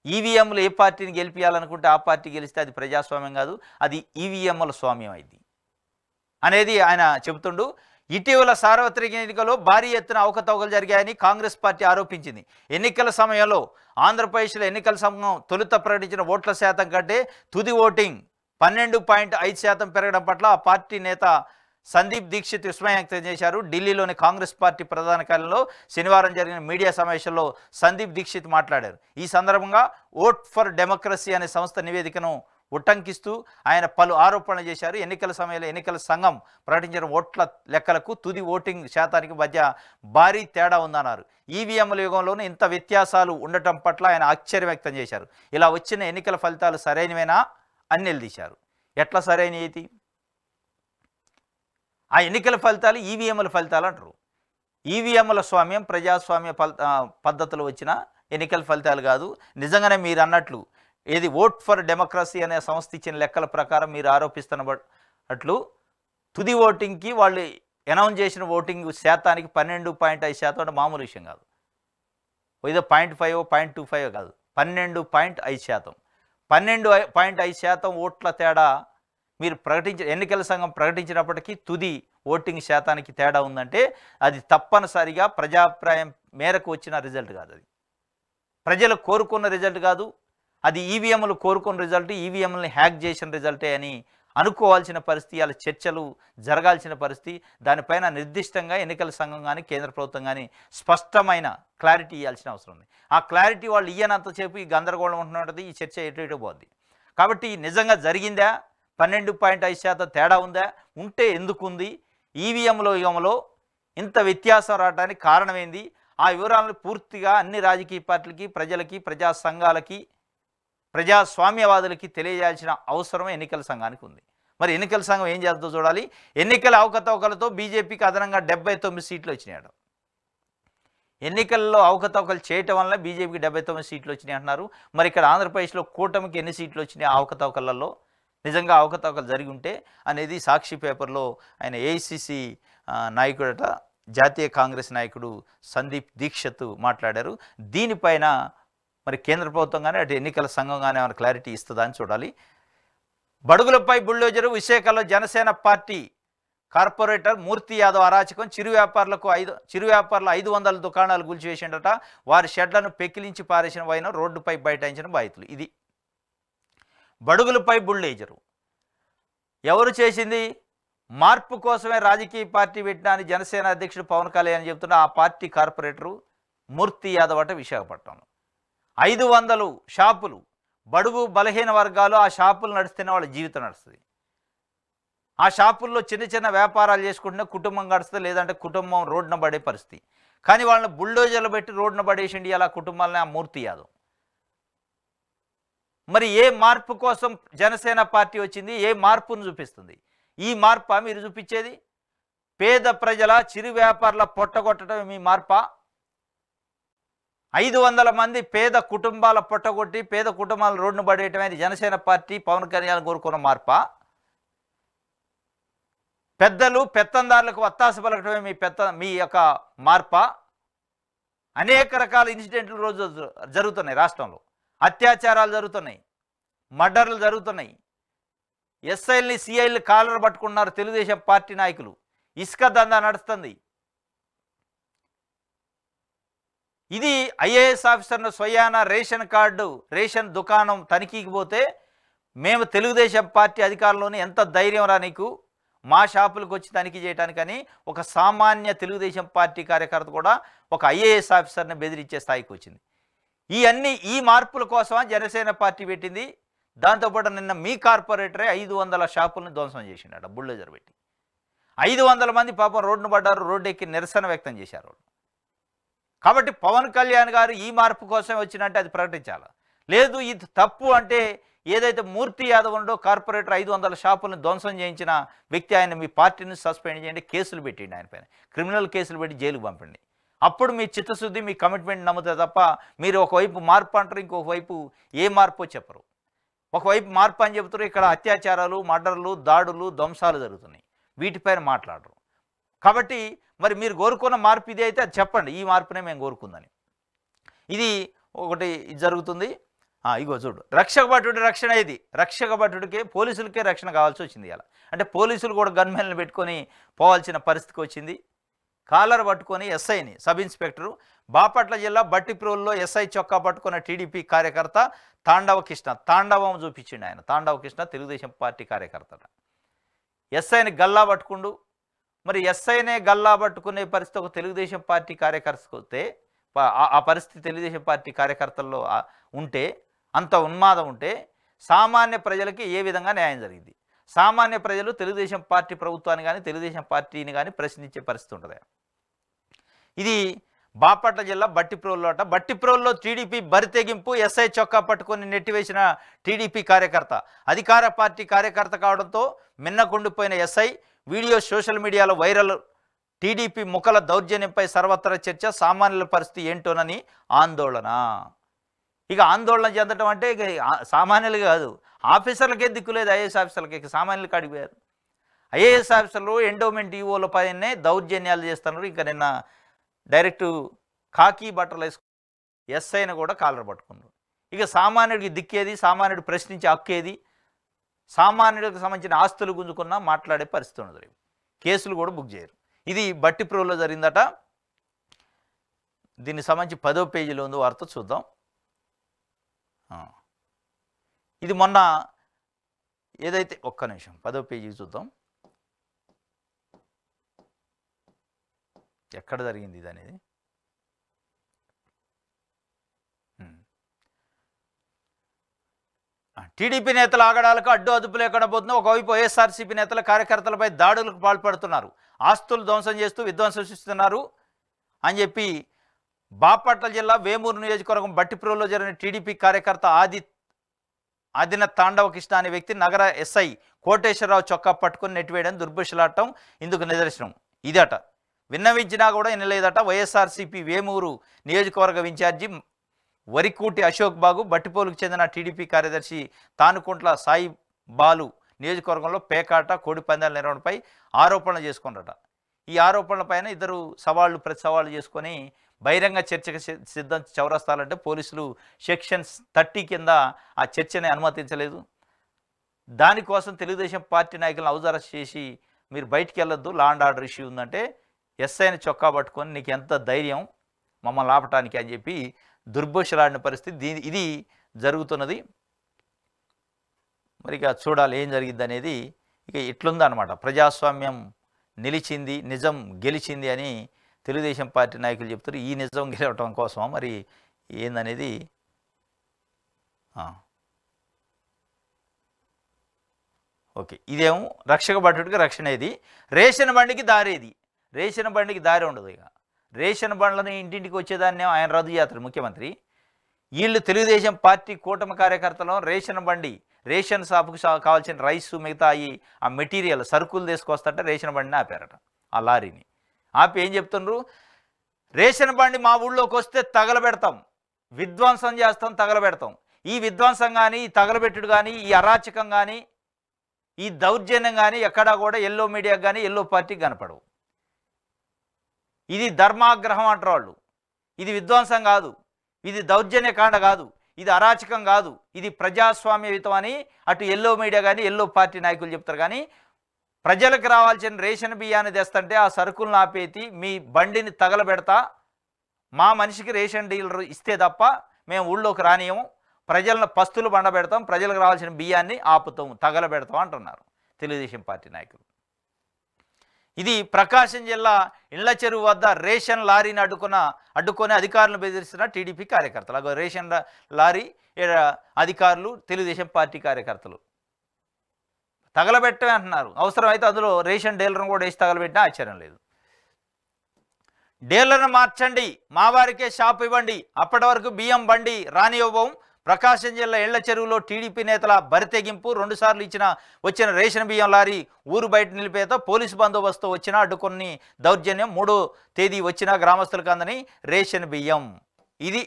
ఈవీఎంలు ఏ పార్టీని గెలిపించాలనుకుంటే ఆ పార్టీ గెలిస్తే అది ప్రజాస్వామ్యం కాదు, అది ఈవీఎంల స్వామ్యం అయింది అనేది ఆయన చెబుతుండు. ఇటీవల సార్వత్రిక ఎన్నికల్లో భారీ ఎత్తున అవకతవకలు జరిగాయని కాంగ్రెస్ పార్టీ ఆరోపించింది. ఎన్నికల సమయంలో ఆంధ్రప్రదేశ్లో ఎన్నికల సంఘం తొలుత ప్రకటించిన ఓట్ల శాతం కంటే తుది ఓటింగ్ 12.5% పెరగడం పట్ల ఆ పార్టీ నేత సందీప్ దీక్షిత్ విస్మయం వ్యక్తం చేశారు. ఢిల్లీలోని కాంగ్రెస్ పార్టీ ప్రధాన కార్యాలయంలో శనివారం జరిగిన మీడియా సమావేశంలో సందీప్ దీక్షిత్ మాట్లాడారు. ఈ సందర్భంగా ఓట్ ఫర్ డెమోక్రసీ అనే సంస్థ నివేదికను ఉటంకిస్తూ ఆయన పలు ఆరోపణలు చేశారు. ఎన్నికల సమయంలో ఎన్నికల సంఘం ప్రకటించిన ఓట్ల లెక్కలకు తుది ఓటింగ్ శాతానికి మధ్య భారీ తేడా ఉందన్నారు. ఈవీఎంల యుగంలోనూ ఇంత వ్యత్యాసాలు ఉండటం పట్ల ఆయన ఆశ్చర్యం వ్యక్తం చేశారు. ఇలా వచ్చిన ఎన్నికల ఫలితాలు సరైనవేనా అని నిలదీశారు. ఎట్లా సరైనది? ఆ ఎన్నికల ఫలితాలు ఈవీఎంల ఫలితాలు అంటారు. ఈవీఎంల స్వామ్యం ప్రజాస్వామ్య పద్ధతులు వచ్చిన ఎన్నికల ఫలితాలు కాదు. నిజంగానే మీరు అన్నట్లు ఏది ఓట్ ఫర్ డెమోక్రసీ అనే సంస్థ ఇచ్చిన లెక్కల ప్రకారం మీరు ఆరోపిస్తున్నట్లు తుది ఓటింగ్కి వాళ్ళు అనౌన్స్ చేసిన ఓటింగ్ శాతానికి 12.5% అంటే మామూలు విషయం కాదు. ఏదో 0.5 0.25 కాదు, 12.5%. 12.5% ఓట్ల తేడా మీరు ఎన్నికల సంఘం ప్రకటించినప్పటికీ తుది ఓటింగ్ శాతానికి తేడా ఉందంటే అది తప్పనిసరిగా ప్రజాభిప్రాయం మేరకు వచ్చిన రిజల్ట్ కాదు. అది ప్రజలు కోరుకున్న రిజల్ట్ కాదు. అది ఈవీఎంలు కోరుకున్న రిజల్ట్, ఈవీఎంలని హ్యాక్ చేసిన రిజల్టే అని అనుకోవాల్సిన పరిస్థితి, అలా చర్చలు జరగాల్సిన పరిస్థితి. దానిపైన నిర్దిష్టంగా ఎన్నికల సంఘం కానీ కేంద్ర ప్రభుత్వం కానీ స్పష్టమైన క్లారిటీ ఇవ్వాల్సిన అవసరం ఉంది. ఆ క్లారిటీ వాళ్ళు ఇయ్యనంతసేపు ఈ గందరగోళం ఉంటున్నది, ఈ చర్చ ఎటు పోద్ది. కాబట్టి నిజంగా జరిగిందా, 12.5% తేడా ఉందా, ఉంటే ఎందుకు ఉంది, ఈవీఎంలో ఇంత వ్యత్యాసం రావడానికి కారణం ఏంది, ఆ వివరాలను పూర్తిగా అన్ని రాజకీయ పార్టీలకి, ప్రజలకి, ప్రజా సంఘాలకి, ప్రజాస్వామ్యవాదులకి తెలియజేయాల్సిన అవసరం ఎన్నికల సంఘానికి ఉంది. మరి ఎన్నికల సంఘం ఏం చేస్తుందో చూడాలి. ఎన్నికల అవకతవకలతో బీజేపీకి అదనంగా 79 సీట్లు వచ్చినాయట. ఎన్నికల్లో అవకతవకలు చేయటం వల్ల బీజేపీకి 79 సీట్లు వచ్చినాయి అంటున్నారు. మరి ఇక్కడ ఆంధ్రప్రదేశ్లో కూటమికి ఎన్ని సీట్లు వచ్చినాయి అవకతవకలలో, నిజంగా అవకతవకలు జరిగి ఉంటే అనేది సాక్షి పేపర్లో ఆయన ఏఐసిసి నాయకుడట, జాతీయ కాంగ్రెస్ నాయకుడు సందీప్ దీక్షిత్ మాట్లాడారు. దీనిపైన మరి కేంద్ర ప్రభుత్వం కానీ అటు ఎన్నికల సంఘం కానీ ఏమైనా క్లారిటీ ఇస్తుందా అని చూడాలి. బడుగులపై బుల్డోజరు, విశాఖలో జనసేన పార్టీ కార్పొరేటర్ మూర్తి యాదవ్ అరాచకం. చిరు వ్యాపారుల 500 దుకాణాలు కూల్చివేసిండట. వారి షెడ్లను పెకిలించి పారేసిన వైన రోడ్డుపై బైఠాయించిన బాధితులు. ఇది బడుగులపై బుల్డోజరు ఎవరు చేసింది? మార్పు కోసమే రాజకీయ పార్టీ పెట్టినా అని జనసేన అధ్యక్షుడు పవన్ కళ్యాణ్ చెబుతున్న ఆ పార్టీ కార్పొరేటరు మూర్తి యాదవ్ అట విశాఖపట్నంలో 500 షాపులు, బడుగు బలహీన వర్గాలు ఆ షాపులు నడుస్తున్న వాళ్ళ జీవితం నడుస్తుంది. ఆ షాపుల్లో చిన్న చిన్న వ్యాపారాలు చేసుకుంటున్న కుటుంబం గడుస్తుంది, లేదంటే కుటుంబం రోడ్డున పడే పరిస్థితి. కానీ వాళ్ళని బుల్డోజర్లు పెట్టి రోడ్డున పడేసిండి అలా కుటుంబాలని ఆ మూర్తి యాదవ్. మరి ఏ మార్పు కోసం జనసేన పార్టీ వచ్చింది? ఏ మార్పును చూపిస్తుంది? ఈ మార్పా మీరు చూపించేది? పేద ప్రజల చిరు వ్యాపారుల పొట్టగొట్టడం మీ మార్పా? 500 మంది పేద కుటుంబాల పొట్టగొట్టి పేద కుటుంబాలను రోడ్డును పడేయటం జనసేన పార్టీ పవన్ కళ్యాణ్ కోరుకున్న మార్పా? పెద్దలు పెత్తందారులకు వత్తాస పలకటమే మీ యొక్క మార్పా? అనేక రకాల ఇన్సిడెంట్లు రోజు జరుగుతున్నాయి రాష్ట్రంలో. అత్యాచారాలు జరుగుతున్నాయి, మర్డర్లు జరుగుతున్నాయి. ఎస్ఐల్ని సిఐల్ని కాలర్ పట్టుకున్నారు తెలుగుదేశం పార్టీ నాయకులు. ఇసుక దందా నడుస్తుంది. ఇది ఐఏఎస్ ఆఫీసర్ను స్వయాన రేషన్ దుకాణం తనిఖీకి పోతే మేము తెలుగుదేశం పార్టీ అధికారంలోనే ఎంత ధైర్యం రా నీకు మా షాపులకు వచ్చి తనిఖీ చేయడానికని ఒక సామాన్య తెలుగుదేశం పార్టీ కార్యకర్త కూడా ఒక ఐఏఎస్ ఆఫీసర్ని బెదిరించే స్థాయికి వచ్చింది. ఈ మార్పుల కోసమా జనసేన పార్టీ పెట్టింది? దాంతోపాటు నిన్న మీ కార్పొరేటరే 500 షాపులను ధ్వంసం చేసిండట బుల్డోజర్ పెట్టి. 500 మంది పాపం రోడ్డును పడ్డారు, రోడ్డు ఎక్కి నిరసన వ్యక్తం చేశారు. కాబట్టి పవన్ కళ్యాణ్ గారు ఈ మార్పు కోసం వచ్చినట్టే అది ప్రకటించాలి. లేదు ఇది తప్పు అంటే ఏదైతే మూర్తి యాదవ్ ఉండో కార్పొరేటర్ 500 షాపులను ధ్వంసం చేయించిన వ్యక్తి, ఆయన మీ పార్టీని సస్పెండ్ చేయండి, కేసులు పెట్టండి, ఆయన పైన క్రిమినల్ కేసులు పెట్టి జైలుకు పంపండి. అప్పుడు మీ చిత్తశుద్ధి మీ కమిట్మెంట్ నమ్ముతుంది తప్ప మీరు ఒకవైపు మార్పు అంటారు, ఇంకొక వైపు ఏ మార్పో చెప్పరు. ఒకవైపు మార్పు అని చెబుతారు, ఇక్కడ అత్యాచారాలు, మర్డర్లు, దాడులు, ధ్వంసాలు జరుగుతున్నాయి, వీటిపైన మాట్లాడరు. కాబట్టి మరి మీరు కోరుకున్న మార్పు ఇది అయితే అది చెప్పండి, ఈ మార్పునే మేము కోరుకుందని. ఇది ఒకటి జరుగుతుంది. ఇగో చూడు, రక్షక భటుడి రక్షణ. ఇది రక్షక భటుడికి పోలీసులకే రక్షణ కావాల్సి వచ్చింది ఇలా. అంటే పోలీసులు కూడా గన్మెన్లు పెట్టుకొని పోవాల్సిన పరిస్థితికి వచ్చింది. కాలర్ పట్టుకొని ఎస్ఐని, సబ్ ఇన్స్పెక్టరు బాపట్ల జిల్లా బట్టిప్రోల్లో ఎస్ఐ చొక్కా పట్టుకున్న టీడీపీ కార్యకర్త తాండవ కృష్ణ, తాండవం చూపించిండు ఆయన. తాండవ కృష్ణ తెలుగుదేశం పార్టీ కార్యకర్త. ఎస్ఐని గల్లా పట్టుకుండు. మరి ఎస్ఐనే గల్లా పట్టుకునే పరిస్థితి ఒక తెలుగుదేశం పార్టీ కార్యకర్తకు వస్తే, ఆ పరిస్థితి తెలుగుదేశం పార్టీ కార్యకర్తల్లో ఉంటే, అంత ఉన్మాదం ఉంటే సామాన్య ప్రజలకి ఏ విధంగా న్యాయం జరిగింది? సామాన్య ప్రజలు తెలుగుదేశం పార్టీ ప్రభుత్వాన్ని కానీ తెలుగుదేశం పార్టీని కానీ ప్రశ్నించే పరిస్థితి ఉంటుంది. ఇది బాపట్ల జిల్లా బట్టిప్రోల్లో అట. బట్టిప్రోల్లో టీడీపీ బరితెగింపు, ఎస్ఐ చొక్కా పట్టుకొని నెట్టివేసిన టీడీపీ కార్యకర్త. అధికార పార్టీ కార్యకర్త కావడంతో మిన్నకుండిపోయిన ఎస్ఐ వీడియో సోషల్ మీడియాలో వైరల్. టీడీపీ ముఖల దౌర్జన్యంపై సర్వత్రా చర్చ, సామాన్యుల పరిస్థితి ఏంటోనని ఆందోళన. ఇక ఆందోళన చెందడం అంటే ఇక సామాన్యులు కాదు, ఆఫీసర్లకే దిక్కులేదు, ఐఏఎస్ ఆఫీసర్లకి, ఇక సామాన్యులకి అడిగారు. ఐఏఎస్ ఆఫీసర్లు ఎండోమెంట్ ఈఓల పైనే దౌర్జన్యాలు చేస్తున్నారు. ఇంకా నిన్న డైరెక్టు కాకి బట్టలు వేసుకు ఎస్ఐని కూడా కాలర్ పట్టుకున్నారు. ఇక సామాన్యుడికి దిక్కేది, సామాన్యుడు ప్రశ్నించే హక్కేది, సామాన్యుడికి సంబంధించిన ఆస్తులు గుంజుకున్నా మాట్లాడే పరిస్థితి ఉండదు. కేసులు కూడా బుక్ చేయరు. ఇది బట్టిప్రోల్లో జరిగిందట. దీనికి సంబంధించి 10వ పేజీలో ఉంది వార్త, చూద్దాం. ఇది మొన్న ఏదైతే, ఒక్క నిమిషం 10వ పేజీ చూద్దాం ఎక్కడ జరిగింది ఇది అనేది. టీడీపీ నేతల ఆగడాలకు అడ్డు అదుపు లేకుండా పోతున్నా. ఒకవైపు వైఎస్ఆర్సీపీ నేతల కార్యకర్తలపై దాడులకు పాల్పడుతున్నారు, ఆస్తులు ధ్వంసం చేస్తూ విధ్వంసం సృష్టిస్తున్నారు అని చెప్పి బాపట్ల జిల్లా వేమూరు నియోజకవర్గం బట్టిప్రోల్లో జరిగిన టీడీపీ కార్యకర్త ఆదిన తాండవ కృష్ణ అనే వ్యక్తి నగర ఎస్ఐ కోటేశ్వరరావు చొక్కా పట్టుకుని నెట్టివేయడం దుర్భుషలాడటం ఇందుకు నిదర్శనం. ఇదట విన్నవించినా కూడా వినలేదట. వైఎస్ఆర్సీపీ వేమూరు నియోజకవర్గ ఇన్ఛార్జి వరికూటి అశోక్ బాగు, బట్టిపోలుకు చెందిన టీడీపీ కార్యదర్శి తానుకుంట్ల సాయి బాలు నియోజకవర్గంలో పేకాట, కోడి పందాల నిర్వహణపై ఆరోపణలు చేసుకున్నారట. ఈ ఆరోపణలపైన ఇద్దరు ప్రతి సవాళ్ళు చేసుకొని బహిరంగ చర్చకు సిద్ధం చౌరస్తాలంటే పోలీసులు సెక్షన్ 30 కింద ఆ చర్చని అనుమతించలేదు. దానికోసం తెలుగుదేశం పార్టీ నాయకులను అవజారస్ చేసి మీరు బయటికి వెళ్ళొద్దు, లా అండ్ ఆర్డర్ ఇష్యూ ఉందంటే ఎస్ఐని చొక్కా పట్టుకొని నీకు ఎంత ధైర్యం మమ్మల్ని ఆపటానికి అని చెప్పి దుర్భుషలాడిన పరిస్థితి. ఇది జరుగుతున్నది. మరి ఇక చూడాలి ఏం జరిగింది అనేది. ఇక ఇట్లుందనమాట, ప్రజాస్వామ్యం నిలిచింది, నిజం గెలిచింది అని తెలుగుదేశం పార్టీ నాయకులు చెప్తారు. ఈ నిజం గెలవటం కోసమా మరి ఏందనేది. ఓకే, ఇదేమో రక్షక భటుడికి రక్షణ. ఇది రేషన్ బండికి దారేది. రేషన్ బండికి దారి ఉండదు. ఇక రేషన్ బండ్లని ఇంటింటికి వచ్చేదాన్ని ఆయన రద్దు చేస్తారు ముఖ్యమంత్రి. వీళ్ళు తెలుగుదేశం పార్టీ కూటమి కార్యకర్తలు రేషన్ షాపుకు కావాల్సిన రైసు, మిగతా ఆ మెటీరియల్ సరుకులు తీసుకొస్తుంటే రేషన్ బండిని ఆపారట. ఆ లారీని ఆపి ఏం చెప్తున్నారు, రేషన్ బండి మా ఊళ్ళోకి వస్తే తగలబెడతాం, విధ్వంసం చేస్తాం, తగలబెడతాం. ఈ విధ్వంసం కానీ, ఈ తగలబెట్టుడు కానీ, ఈ అరాచకం కానీ, ఈ దౌర్జన్యం కానీ ఎక్కడా కూడా ఎల్లో మీడియాకి కానీ ఎల్లో పార్టీకి కనపడవు. ఇది ధర్మాగ్రహం అంటారు వాళ్ళు. ఇది విధ్వంసం కాదు, ఇది దౌర్జన్యకాండ కాదు, ఇది అరాచకం కాదు, ఇది ప్రజాస్వామ్యయుతం అని అటు ఎల్లో మీడియా కానీ ఎల్లో పార్టీ నాయకులు చెప్తారు. కానీ ప్రజలకు రావాల్సిన రేషన్ బియ్యాన్ని తెస్తుంటే ఆ సరుకులను ఆపేతి మీ బండిని తగలబెడతా, మా మనిషికి రేషన్ డీలర్ ఇస్తే తప్ప మేము ఊళ్ళోకి రానియము, ప్రజలను పస్తులు బండబెడతాం, ప్రజలకు రావాల్సిన బియ్యాన్ని ఆపుతాం, తగలబెడతాం అంటున్నారు తెలుగుదేశం పార్టీ నాయకులు. ఇది ప్రకాశం జిల్లా ఇళ్ల చెరువు వద్ద రేషన్ లారీని అడ్డుకొని అధికారులను బెదిరిస్తున్న టీడీపీ కార్యకర్తలు. రేషన్ లారీ ఈడ అధికారులు, తెలుగుదేశం పార్టీ కార్యకర్తలు తగలబెట్టమే అంటున్నారు. అవసరమైతే అందులో రేషన్ డీలర్ను కూడా వేసి తగలబెట్టినా ఆశ్చర్యం లేదు. డీలర్ను మార్చండి, మా వారికే షాప్ ఇవ్వండి, అప్పటి వరకు బియ్యం బండి రానివ్వం. ప్రకాశం జిల్లా ఇళ్ల చెరువులో టీడీపీ నేతల బరితెగింపు. 2 సార్లు వచ్చిన రేషన్ బియ్యం లారీ ఊరు బయట నిలిపేతో పోలీసు బందోబస్తు వచ్చినా అడ్డుకొని దౌర్జన్యం. 3వ తేదీ వచ్చిన గ్రామస్తులకు అందని రేషన్ బియ్యం. ఇది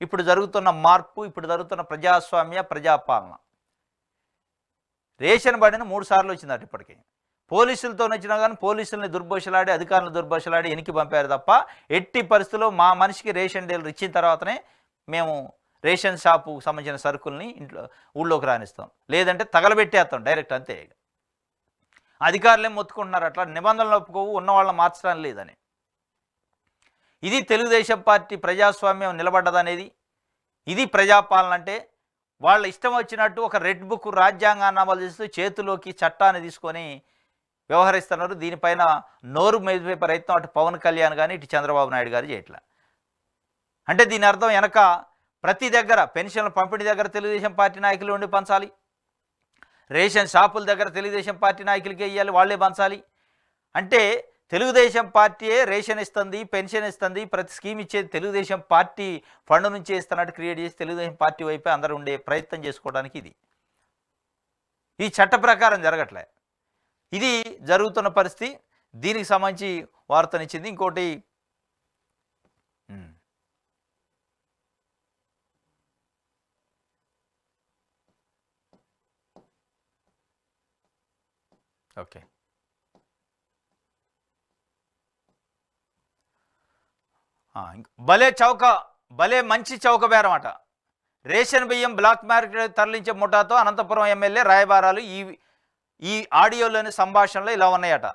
ఇప్పుడు జరుగుతున్న మార్పు, ఇప్పుడు జరుగుతున్న ప్రజాస్వామ్య ప్రజాపాలన. రేషన్ బండిని 3 సార్లు వచ్చిందట ఇప్పటికీ. పోలీసులతో వచ్చినా కానీ పోలీసుల్ని దుర్భాషలాడి, అధికారులను దుర్భాషలాడి వెనక్కి పంపారు తప్ప ఎట్టి పరిస్థితుల్లో మా మనిషికి రేషన్ డీలర్ ఇచ్చిన తర్వాతనే మేము రేషన్ షాపుకు సంబంధించిన సరుకుల్ని ఊళ్ళోకి రానిస్తాం, లేదంటే తగలబెట్టేస్తాం డైరెక్ట్, అంతే. అధికారులు ఏం మొత్తుకుంటున్నారు, అట్లా నిబంధనలు ఒప్పుకోవు, ఉన్న వాళ్ళని మార్చడం లేదని. ఇది తెలుగుదేశం పార్టీ ప్రజాస్వామ్యం నిలబడ్డదనేది. ఇది ప్రజాపాలన అంటే. వాళ్ళ ఇష్టం వచ్చినట్టు ఒక రెడ్ బుక్ రాజ్యాంగాన్ని అమలు చేస్తూ చేతిలోకి చట్టాన్ని తీసుకొని వ్యవహరిస్తున్నారు. దీనిపైన నోరు మెదిపే ప్రయత్నం అటు పవన్ కళ్యాణ్ కానీ ఇటు చంద్రబాబు నాయుడు గారు చేయట్లా. అంటే దీని అర్థం వెనక ప్రతి దగ్గర పెన్షన్ల పంపిణీ దగ్గర తెలుగుదేశం పార్టీ నాయకులు ఉండి పంచాలి, రేషన్ షాపుల దగ్గర తెలుగుదేశం పార్టీ నాయకులకి ఇవ్వాలి, వాళ్ళే పంచాలి. అంటే తెలుగుదేశం పార్టీయే రేషన్ ఇస్తుంది, పెన్షన్ ఇస్తుంది, ప్రతి స్కీమ్ ఇచ్చేది తెలుగుదేశం పార్టీ ఫండ్ నుంచి ఇస్తున్నట్టు క్రియేట్ చేసి తెలుగుదేశం పార్టీ వైపే అందరూ ఉండే ప్రయత్నం చేసుకోవడానికి ఇది చట్ట ప్రకారం జరగట్లే. ఇది జరుగుతున్న పరిస్థితి. దీనికి సంబంధించి వార్తనిచ్చింది. ఇంకోటి ఓకే, భలే మంచి చౌక బేరం అట. రేషన్ బియ్యం బ్లాక్ మార్కెట్ తరలించే ముఠాతో అనంతపురం ఎమ్మెల్యే రాయబారాలు. ఈ ఆడియోలోని సంభాషణలు ఇలా ఉన్నాయట.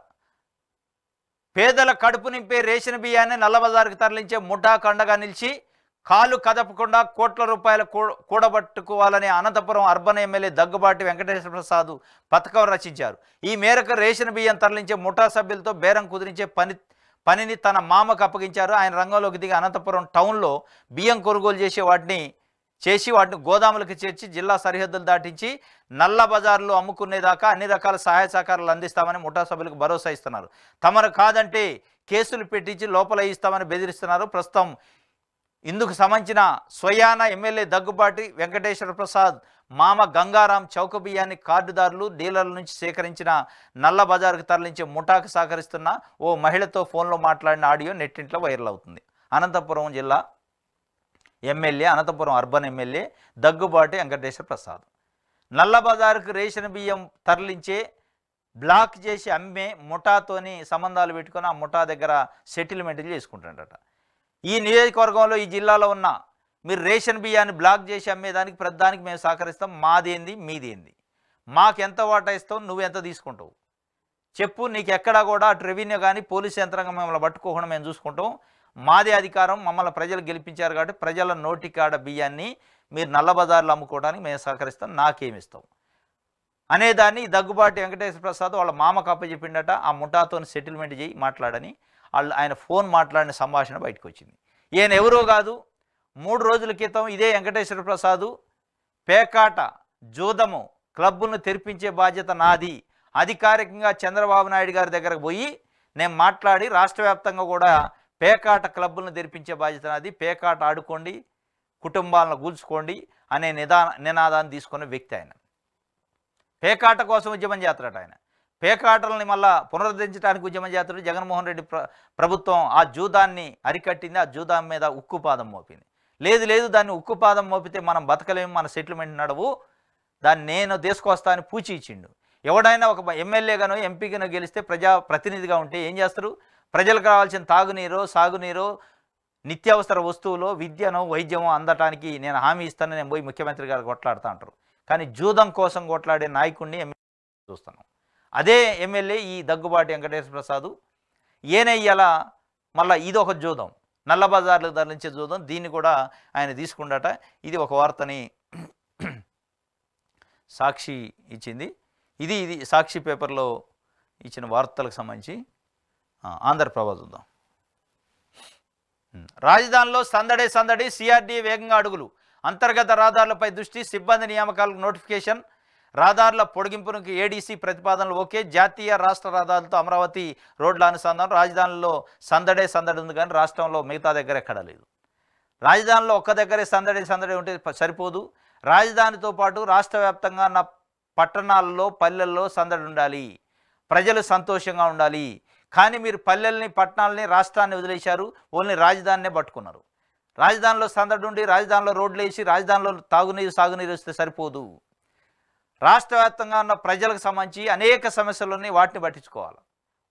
పేదల కడుపు నింపే రేషన్ బియ్యాన్ని నల్లబజారుకు తరలించే ముఠా కండగా నిలిచి కాలు కదపకుండా కోట్ల రూపాయలు కూడబట్టుకోవాలని అనంతపురం అర్బన్ ఎమ్మెల్యే దగ్గుబాటి వెంకటేశ్వర ప్రసాద్ పథకం రచించారు. ఈ మేరకు రేషన్ బియ్యం తరలించే ముఠా సభ్యులతో బేరం కుదిరించే పనిని తన మామకు అప్పగించారు. ఆయన రంగంలోకి దిగి అనంతపురం టౌన్లో బియ్యం కొనుగోలు చేసి వాటిని గోదాములకు చేర్చి జిల్లా సరిహద్దులు దాటించి నల్ల బజార్లో అమ్ముకునేదాకా అన్ని రకాల సహాయ సహకారాలు అందిస్తామని ముఠా సభ్యులకు భరోసా ఇస్తున్నారు. తమను కాదంటే కేసులు పెట్టించి లోపల ఇస్తామని బెదిరిస్తున్నారు. ప్రస్తుతం ఇందుకు సంబంధించిన స్వయాన ఎమ్మెల్యే దగ్గుబాటి వెంకటేశ్వర ప్రసాద్ మామ గంగారాం చౌక బియ్యాన్ని కార్డుదారులు, డీలర్ల నుంచి సేకరించిన నల్ల బజారుకు తరలించే ముఠాకు సహకరిస్తున్న ఓ మహిళతో ఫోన్లో మాట్లాడిన ఆడియో నెట్టింట్లో వైరల్ అవుతుంది. అనంతపురం జిల్లా MLA, Anantapuram urban MLA Daggubati Venkateswara Prasad నల్ల బజారుకు రేషన్ బియ్యం తరలించే, బ్లాక్ చేసి అమ్మే ముఠాతోని సంబంధాలు పెట్టుకొని ఆ ముఠా దగ్గర సెటిల్మెంట్లు చేసుకుంటాడట. ఈ నియోజకవర్గంలో, ఈ జిల్లాలో ఉన్న మీరు రేషన్ బియ్యాన్ని బ్లాక్ చేసి అమ్మేదానికి ప్రతిదానికి మేము సహకరిస్తాం, మాదేంది మీదేంది, మాకు ఎంత వాటా ఇస్తావు, నువ్వెంత తీసుకుంటావు చెప్పు, నీకు ఎక్కడా కూడా అటు రెవెన్యూ కానీ పోలీస్ యంత్రాంగం మమ్మల్ని పట్టుకోకుండా మేము చూసుకుంటాం, మాదే అధికారం, మమ్మల్ని ప్రజలు గెలిపించారు కాబట్టి ప్రజల నోటికాడ బియ్యాన్ని మీరు నల్ల బజార్లో అమ్ముకోవడానికి మేము సహకరిస్తాం, నాకేమిస్తాం అనేదాన్ని దగ్గుబాటి వెంకటేశ్వర ప్రసాద్ వాళ్ళ మామకు అప్పచెప్పిండట. ఆ ముఠాతో సెటిల్మెంట్ చేయి మాట్లాడని ఆయన ఫోన్ మాట్లాడిన సంభాషణ బయటకు వచ్చింది. ఈయన ఎవరో కాదు, 3 రోజుల క్రితం ఇదే వెంకటేశ్వర ప్రసాద్ పేకాట జూదము క్లబ్బును తెరిపించే బాధ్యత నాది, అధికారికంగా చంద్రబాబు నాయుడు గారి దగ్గరకు పోయి నేను మాట్లాడి రాష్ట్ర వ్యాప్తంగా కూడా పేకాట క్లబ్బులను తెరిపించే బాధ్యత నాది, పేకాట ఆడుకోండి, కుటుంబాలను కూల్చుకోండి అనే నినాదాన్ని తీసుకున్న వ్యక్తి ఆయన. పేకాట కోసం ఉద్యమం చేస్తారట ఆయన. పేకాటలని మళ్ళా పునరుద్ధరించడానికి ఉద్యమం చేస్తాడు. జగన్మోహన్ రెడ్డి ప్రభుత్వం ఆ జూదాన్ని అరికట్టింది, ఆ జూదాం మీద ఉక్కుపాదం మోపింది. లేదు దాన్ని ఉక్కుపాదం మోపితే మనం బతకలేము, మన సెటిల్మెంట్ నడవు, దాన్ని నేను తీసుకొస్తా అని పూచి ఇచ్చిండు. ఎవడైనా ఒక ఎమ్మెల్యేగానో ఎంపీగానో గెలిస్తే ప్రజాప్రతినిధిగా ఉంటే ఏం చేస్తారు, ప్రజలకు కావాల్సిన తాగునీరు, సాగునీరు, నిత్యావసర వస్తువులు, విద్యను, వైద్యము అందటానికి నేను హామీ ఇస్తాను, నేను పోయి ముఖ్యమంత్రి గారు కొట్లాడుతూ అంటారు. కానీ జూదం కోసం కొట్లాడే నాయకుడిని చూస్తాను. అదే ఎమ్మెల్యే ఈ దగ్గుబాటి వెంకటేశ్వర ప్రసాద్. ఈయన ఇయ్యాల మళ్ళీ ఇది ఒక జూదం, నల్ల బజార్లకు తరలించే జూదం, దీన్ని కూడా ఆయన తీసుకుండట. ఇది ఒక వార్తని సాక్షి ఇచ్చింది. ఇది సాక్షి పేపర్లో ఇచ్చిన వార్తలకు సంబంధించి ఆంధ్రప్రభ చూద్దాం. రాజధానిలో సందడే సిఆర్డీఏ వేగంగా అడుగులు, అంతర్గత రహదారులపై దృష్టి, సిబ్బంది నియామకాలకు నోటిఫికేషన్, రహదారుల పొడిగింపునకు ఏడీసీ ప్రతిపాదనలు ఓకే. జాతీయ రాష్ట్ర రహదారులతో అమరావతి రోడ్ల అనుసంధానం. రాజధానిలో సందడి ఉంది కానీ రాష్ట్రంలో మిగతా దగ్గర ఎక్కడ లేదు. రాజధానిలో ఒక్క దగ్గరే సందడి ఉంటే సరిపోదు. రాజధానితో పాటు రాష్ట్ర వ్యాప్తంగా ఉన్న పట్టణాల్లో పల్లెల్లో సందడి ఉండాలి, ప్రజలు సంతోషంగా ఉండాలి. కానీ మీరు పల్లెల్ని పట్టణాలని రాష్ట్రాన్ని వదిలేశారు, ఓన్లీ రాజధానినే పట్టుకున్నారు. రాజధానిలో సందడి ఉండి రాజధానిలో రోడ్లు వేసి రాజధానిలో సాగునీరు వస్తే సరిపోదు. రాష్ట్ర వ్యాప్తంగా ఉన్న ప్రజలకు సంబంధించి అనేక సమస్యలున్నాయి, వాటిని పట్టించుకోవాలి.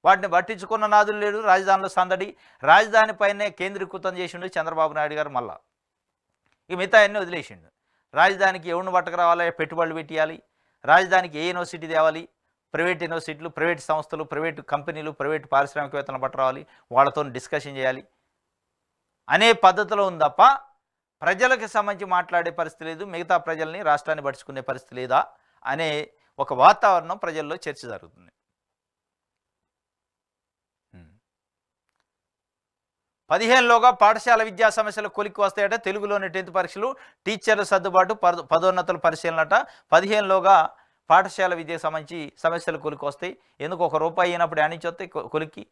వాటిని పట్టించుకున్న నాదులు లేడు. రాజధానిలో సందడి, రాజధానిపైనే కేంద్రీకృతం చేసిండు చంద్రబాబు నాయుడు గారు. మళ్ళా ఈ మిగతా అన్నీ వదిలేసిండు. రాజధానికి ఎవరిని పట్టుకురావాలి, పెట్టుబడులు పెట్టాలి, రాజధానికి ఏ యూనివర్సిటీ తేవాలి, ప్రైవేట్ యూనివర్సిటీలు, ప్రైవేట్ సంస్థలు, ప్రైవేట్ కంపెనీలు, ప్రైవేట్ పారిశ్రామికవేత్తలను పట్టుకురావాలి, వాళ్ళతో డిస్కషన్ చేయాలి అనే పద్ధతిలో ఉంది తప్ప ప్రజలకు సంబంధించి మాట్లాడే పరిస్థితి లేదు. మిగతా ప్రజల్ని రాష్ట్రాన్ని పట్టించుకునే పరిస్థితి లేదా అనే ఒక వాతావరణం ప్రజల్లో చర్చ జరుగుతుంది. 15లోగా పాఠశాల విద్యా సమస్యలు కొలిక్కి వస్తాయట. తెలుగులోని 10th పరీక్షలు, టీచర్ల సర్దుబాటు, పదోన్నతుల పరిశీలనట. 15లోగా పాఠశాల విద్యకు సంబంధించి సమస్యలు కొలిక్కి వస్తాయి. ఎందుకు ₹1 అయినప్పుడు యానించి వస్తాయి కొలిక్కి.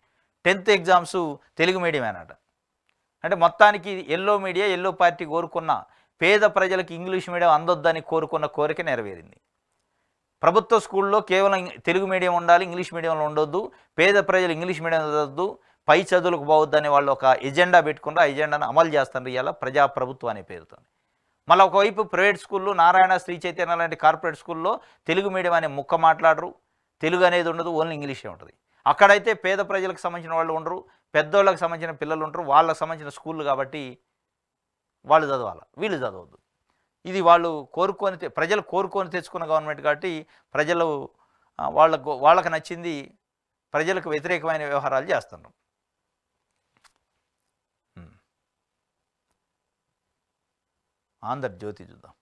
10th exams Telugu మీడియమేనట. అంటే మొత్తానికి ఎల్లో పార్టీ కోరుకున్న పేద ప్రజలకు ఇంగ్లీష్ మీడియం అందొద్దని కోరుకున్న కోరిక నెరవేరింది. ప్రభుత్వ స్కూల్లో కేవలం తెలుగు మీడియం ఉండాలి, ఇంగ్లీష్ మీడియంలో ఉండొద్దు, పేద ప్రజలు ఇంగ్లీష్ మీడియం చదవద్దు, పై చదువులకు పోవద్దని వాళ్ళు ఒక ఎజెండా పెట్టుకున్నారు. ఆ ఎజెండాను అమలు చేస్తారు ఇవాళ ప్రజాప్రభుత్వం అనే పేరుతో. మళ్ళీ ఒకవైపు ప్రైవేట్ స్కూళ్ళు, నారాయణ, శ్రీ చైతన్య లాంటి కార్పొరేట్ స్కూల్లో తెలుగు మీడియం అనే ముక్క మాట్లాడరు, తెలుగు అనేది ఉండదు, ఓన్లీ ఇంగ్లీషే ఉంటుంది. అక్కడైతే పేద ప్రజలకు సంబంధించిన వాళ్ళు ఉండరు, పెద్దోళ్ళకి సంబంధించిన పిల్లలు ఉంటారు, వాళ్ళకి సంబంధించిన స్కూళ్ళు కాబట్టి వాళ్ళు చదవాలి, వీళ్ళు చదవద్దు. ఇది వాళ్ళు ప్రజలు కోరుకొని తెచ్చుకున్న గవర్నమెంట్ కాబట్టి ప్రజలు వాళ్ళకు నచ్చింది, ప్రజలకు వ్యతిరేకమైన వ్యవహారాలు చేస్తున్నారు. ఆంధ్రజ్యోతి చూద్దాం.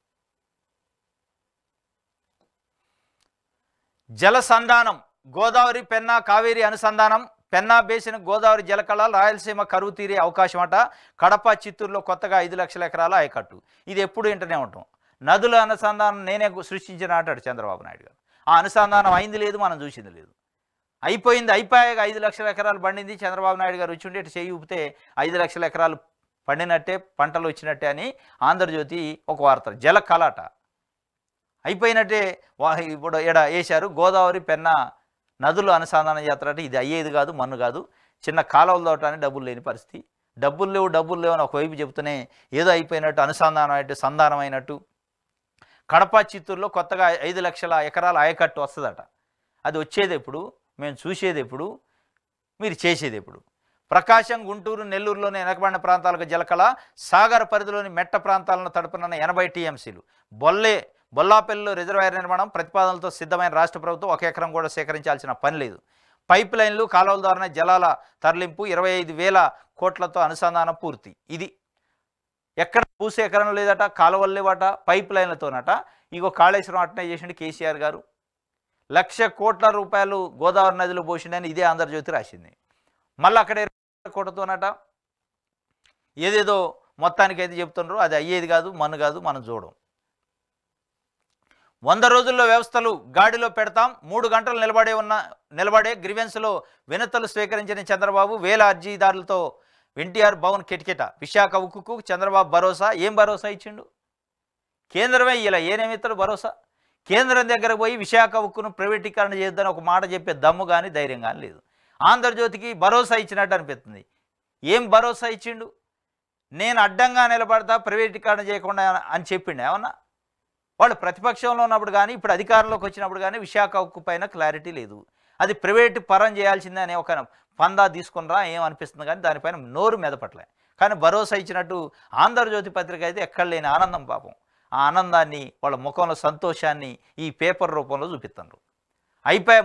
జల సంధానం, గోదావరి పెన్నా కావేరి అనుసంధానం. పెన్నా బేసిన్ గోదావరి జలకళాలు, రాయలసీమ కరువు తీరే అవకాశం అట. కడప, చిత్తూరులో కొత్తగా 5 లక్షల ఎకరాల ఆయకట్టు. ఇది ఎప్పుడు వింటూనే ఉంటాం. నదుల అనుసంధానం నేనే సృష్టించిన అంటాడు చంద్రబాబు నాయుడు గారు. ఆ అనుసంధానం అయింది లేదు, మనం చూసింది లేదు. అయిపోయాక 5 లక్షల ఎకరాలు పండింది. చంద్రబాబు నాయుడు గారు వచ్చి ఉండి ఇటు చేయి ఊపితే 5 లక్షల ఎకరాలు పండినట్టే, పంటలు వచ్చినట్టే అని ఆంధ్రజ్యోతి ఒక వార్త. జల కళాట అయిపోయినట్టే ఇప్పుడు ఎడ వేశారు. గోదావరి పెన్నా నదులు అనుసంధానం చేస్తారంటే ఇది అయ్యేది కాదు, మన్ను కాదు. చిన్న కాలువలు తోవటానికి డబ్బులు లేని పరిస్థితి. డబ్బులు లేవు అని ఒకవైపు చెబుతూనే ఏదో అయిపోయినట్టు, సంధానం అయినట్టు. కడప, చిత్తూరులో కొత్తగా 5 లక్షల ఎకరాల ఆయకట్టు వస్తుందట. అది వచ్చేది ఎప్పుడు, మేము చూసేది ఎప్పుడు, మీరు చేసేది ఎప్పుడు? ప్రకాశం, గుంటూరు, నెల్లూరులోని వెనకబడిన ప్రాంతాలకు జలకళ. సాగర్ పరిధిలోని మెట్ట ప్రాంతాలను తడుపునున్న 80 టీఎంసీలు. బొల్లాపల్లిలో రిజర్వాయర్ నిర్మాణం ప్రతిపాదనలతో సిద్ధమైన రాష్ట్ర ప్రభుత్వం 1 ఎకరం కూడా సేకరించాల్సిన పని లేదు. పైప్ లైన్లు, కాలువల ద్వారా జలాల తరలింపు, 25,000 కోట్లతో అనుసంధానం పూర్తి. ఇది ఎక్కడ భూసేకరణ లేదట, కాలువలు లేవట, పైప్ లైన్లతోనట. ఇగో కాళేశ్వరం అట్నే చేసిండు కేసీఆర్ గారు. 1,00,000 కోట్ల రూపాయలు గోదావరి నదిలో పోసిండని ఇదే ఆంధ్రజ్యోతి రాసింది. మళ్ళీ అక్కడ 20 కోట్లతోనట. ఏదేదో మొత్తానికైతే చెప్తున్నారు. అది అయ్యేది కాదు, మన్ను కాదు, మనం చూడం. 100 రోజుల్లో వ్యవస్థలు గాడిలో పెడతాం. 3 గంటలు నిలబడే గ్రీవెన్స్లో వినతులు స్వీకరించిన చంద్రబాబు. 1000 అర్జీదారులతో ఎన్టీఆర్ భవన్ కిటకిట. విశాఖ ఉక్కుకు చంద్రబాబు భరోసా. ఏం భరోసా ఇచ్చిండు? కేంద్రమే ఇలా ఏనేమిస్తాడు భరోసా? కేంద్రం దగ్గరకు పోయి విశాఖ ఉక్కును ప్రైవేటీకరణ చేద్దని ఒక మాట చెప్పే దమ్ము కానీ ధైర్యం కానీ లేదు. ఆంధ్రజ్యోతికి భరోసా ఇచ్చినట్టు అనిపిస్తుంది. ఏం భరోసా ఇచ్చిండు? నేను అడ్డంగా నిలబడతా, ప్రైవేటీకరణ చేయకుండా అని చెప్పిండు. ఏమన్నా వాళ్ళు ప్రతిపక్షంలో ఉన్నప్పుడు కానీ ఇప్పుడు అధికారంలోకి వచ్చినప్పుడు కానీ విశాఖ ఉక్కు పైన క్లారిటీ లేదు. అది ప్రైవేట్ పరం చేయాల్సిందే అనే ఒక పందా తీసుకునిరా ఏమనిపిస్తుంది కానీ దానిపైన నోరు మెదపట్లే. కానీ భరోసా ఇచ్చినట్టు ఆంధ్రజ్యోతి పత్రిక అయితే ఎక్కడ లేని ఆనందం. పాపం ఆ ఆనందాన్ని, వాళ్ళ ముఖంలో సంతోషాన్ని ఈ పేపర్ రూపంలో చూపిస్తున్నారు.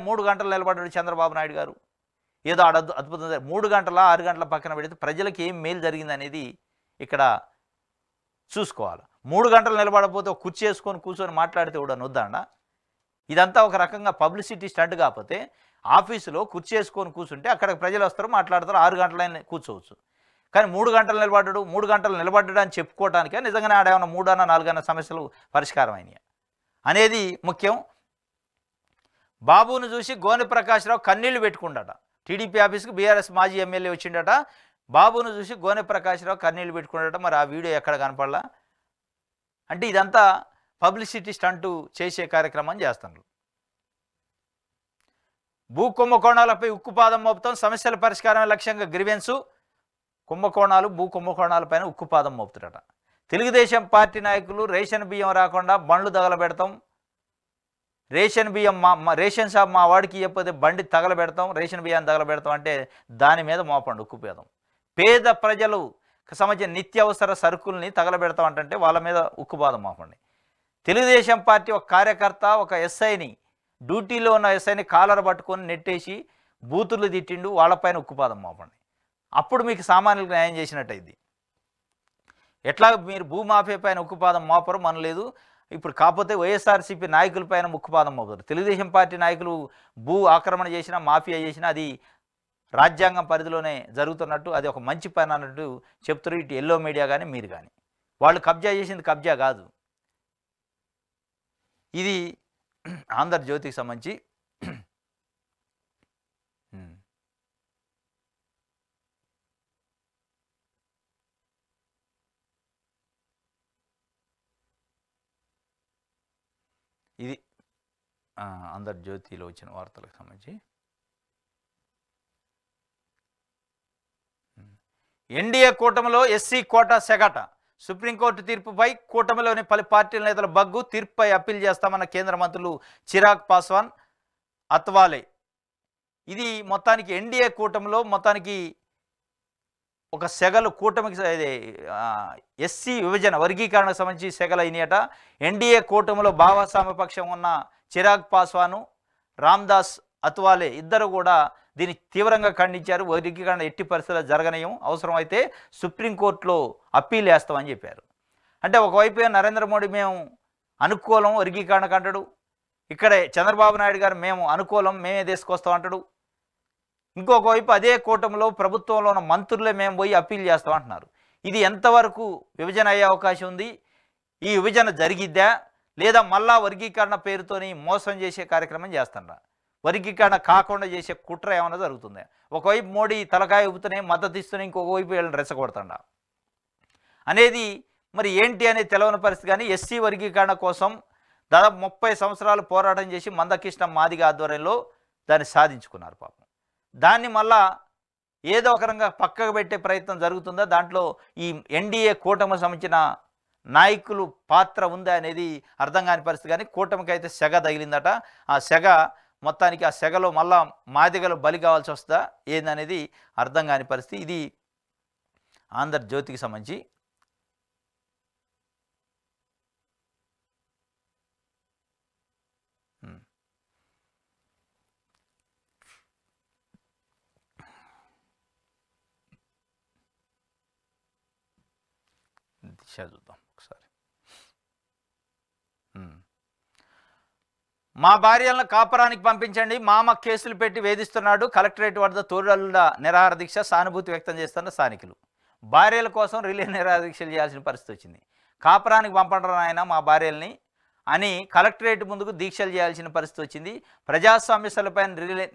3 గంటలు నిలబడ్డాడు చంద్రబాబు నాయుడు గారు. ఏదో అద్భుతం. 3 గంటల 6 గంటల పక్కన పెడితే ప్రజలకు ఏం మేలు జరిగింది అనేది ఇక్కడ చూసుకోవాలి. 3 గంటలు నిలబడకపోతే ఒక కుర్చీ వేసుకొని కూర్చొని మాట్లాడితే కూడా వద్దండా? ఇదంతా ఒక రకంగా పబ్లిసిటీ స్టంట్. కాకపోతే ఆఫీసులో కుర్చీ వేసుకొని కూర్చుంటే అక్కడ ప్రజలు వస్తారు, మాట్లాడతారు, 6 గంటలైనా కూర్చోవచ్చు. కానీ 3 గంటలు నిలబడ్డాడు 3 గంటలు నిలబడ్డాడు అని చెప్పుకోవడానికే నిజంగానే ఆడేమన్నా 3 అన్న 4 అన్న సమస్యలు పరిష్కారం అయినాయి అనేది ముఖ్యం. బాబును చూసి గోనె ప్రకాశ్రావు కన్నీళ్లు పెట్టుకుండట. టీడీపీ ఆఫీస్కి బీఆర్ఎస్ మాజీ ఎమ్మెల్యే వచ్చిండట. బాబును చూసి గోనె ప్రకాశ్రావు కన్నీళ్లు పెట్టుకుండట. మరి ఆ వీడియో ఎక్కడ కనపడలా? అంటే ఇదంతా పబ్లిసిటీ స్టంటు చేసే కార్యక్రమం చేస్తున్నారు. భూ కుంభకోణాలపై ఉక్కుపాదం మోపుతాం, సమస్యల పరిష్కారమే లక్ష్యంగా గ్రీవెన్సు. కుంభకోణాలు భూ కుంభకోణాలపైన ఉక్కుపాదం మోపుతారట. తెలుగుదేశం పార్టీ నాయకులు రేషన్ బియ్యం రాకుండా బండ్లు తగలబెడతాం, రేషన్ బియ్యం రేషన్ షాప్ మా వాడికి ఇవ్వకపోతే బండి తగలబెడతాం, రేషన్ బియ్యాన్ని తగలబెడతాం అంటే దాని మీద మోపండి ఉక్కుపాదం. పేద ప్రజలు సంబంధించిన నిత్యావసర సరుకుల్ని తగలబెడతాం అంటే వాళ్ళ మీద ఉక్కుపాదం మోపండి. తెలుగుదేశం పార్టీ ఒక కార్యకర్త ఒక ఎస్ఐని డ్యూటీలో ఉన్న ఎస్ఐని కాలర్ పట్టుకొని నెట్టేసి బూతులు తిట్టిండు, వాళ్ళపైన ఉక్కుపాదం మోపండి. అప్పుడు మీకు సామాన్యులకు న్యాయం చేసినట్టయింది. ఎట్లా మీరు భూమాఫియా పైన ఉక్కుపాదం మోపరు మనలేదు. ఇప్పుడు కాకపోతే వైఎస్ఆర్సీపీ నాయకులపైన ఉక్కుపాదం మోపుతారు. తెలుగుదేశం పార్టీ నాయకులు భూ ఆక్రమణ చేసినా మాఫియా చేసినా అది రాజ్యాంగం పరిధిలోనే జరుగుతున్నట్టు, అది ఒక మంచి పని అన్నట్టు చెప్తారు ఇటు ఎల్లో మీడియా కానీ మీరు కానీ. వాళ్ళు కబ్జా చేసింది కబ్జా కాదు. ఇది ఆంధ్రజ్యోతికి సంబంధించి ఇది ఆంధ్రజ్యోతిలో వచ్చిన వార్తలకు సంబంధించి. ఎన్డీఏ కూటమిలో ఎస్సీ కోటా సెగట. సుప్రీంకోర్టు తీర్పుపై కూటమిలోని పలు పార్టీల నేతల బగ్గు. తీర్పుపై అప్పీల్ చేస్తామన్న కేంద్ర మంత్రులు చిరాగ్ పాస్వాన్, అత్వాలే. ఇది మొత్తానికి ఎన్డీఏ కూటమిలో మొత్తానికి ఒక సెగలు కూటమికి ఎస్సీ విభజన వర్గీకరణకు సంబంధించి సెగలు అయినాయట. ఎన్డీఏ కూటమిలో భాగస్వామ్యపక్షం ఉన్న చిరాగ్ పాస్వాను, రామ్దాస్ అత్వాలే ఇద్దరు కూడా దీన్ని తీవ్రంగా ఖండించారు. వర్గీకరణ ఎట్టి పరిస్థితుల్లో జరగనీయం, అవసరమైతే సుప్రీంకోర్టులో అప్పీల్ వేస్తామని చెప్పారు. అంటే ఒకవైపు నరేంద్ర మోడీ మేము అనుకూలం వర్గీకరణకు అంటాడు, ఇక్కడే చంద్రబాబు నాయుడు గారు మేము అనుకూలం మేమే తీసుకొస్తాం అంటాడు. ఇంకొక వైపు అదే కూటమిలో ప్రభుత్వంలో ఉన్న మంత్రులే మేము పోయి అప్పీల్ చేస్తాం అంటున్నారు. ఇది ఎంతవరకు విభజన అయ్యే అవకాశం ఉంది? ఈ విభజన జరిగిద్దా లేదా మళ్ళా వర్గీకరణ పేరుతోని మోసం చేసే కార్యక్రమం చేస్తారా? వర్గీకరణ కాకుండా చేసే కుట్ర ఏమైనా జరుగుతుందా? ఒకవైపు మోడీ తలకాయ ఊపుతూనే మద్దతు ఇస్తూనే ఇంకొక వైపు వీళ్ళని రెచ్చగొడతాడా అనేది మరి ఏంటి అనేది తెలవని పరిస్థితి. కానీ ఎస్సీ వర్గీకరణ కోసం దాదాపు 30 సంవత్సరాలు పోరాటం చేసి మందకృష్ణ మాదిగ ఆధ్వర్యంలో దాన్ని సాధించుకున్నారు పాపం. దాన్ని మళ్ళా ఏదో ఒక రకంగా పక్కకు పెట్టే ప్రయత్నం జరుగుతుందా? దాంట్లో ఈ ఎన్డీఏ కూటమికి సంబంధించిన నాయకులు పాత్ర ఉందా అనేది అర్థం కాని పరిస్థితి. కానీ కూటమికి అయితే సెగ తగిలిందట. ఆ సెగ మొత్తానికి ఆ సెగలో మళ్ళా మాదిగలు బలి కావాల్సి వస్తుందా ఏందనేది అర్థం కాని పరిస్థితి. ఇది ఆంధ్రజ్యోతికి సంబంధించి. దిశ చూద్దాం ఒకసారి. మా భార్యలను కాపురానికి పంపించండి, మామ కేసులు పెట్టి వేధిస్తున్నాడు. కలెక్టరేట్ వద్ద తోడళ్ళ నిరాహార దీక్ష. సానుభూతి వ్యక్తం చేస్తున్న స్థానికులు. భార్యల కోసం రిలే నిరాహార దీక్షలు చేయాల్సిన పరిస్థితి వచ్చింది. కాపురానికి పంపడం ఆయన మా భార్యల్ని అని కలెక్టరేట్ ముందుకు దీక్షలు చేయాల్సిన పరిస్థితి వచ్చింది. ప్రజా సమస్యలపైన రిలే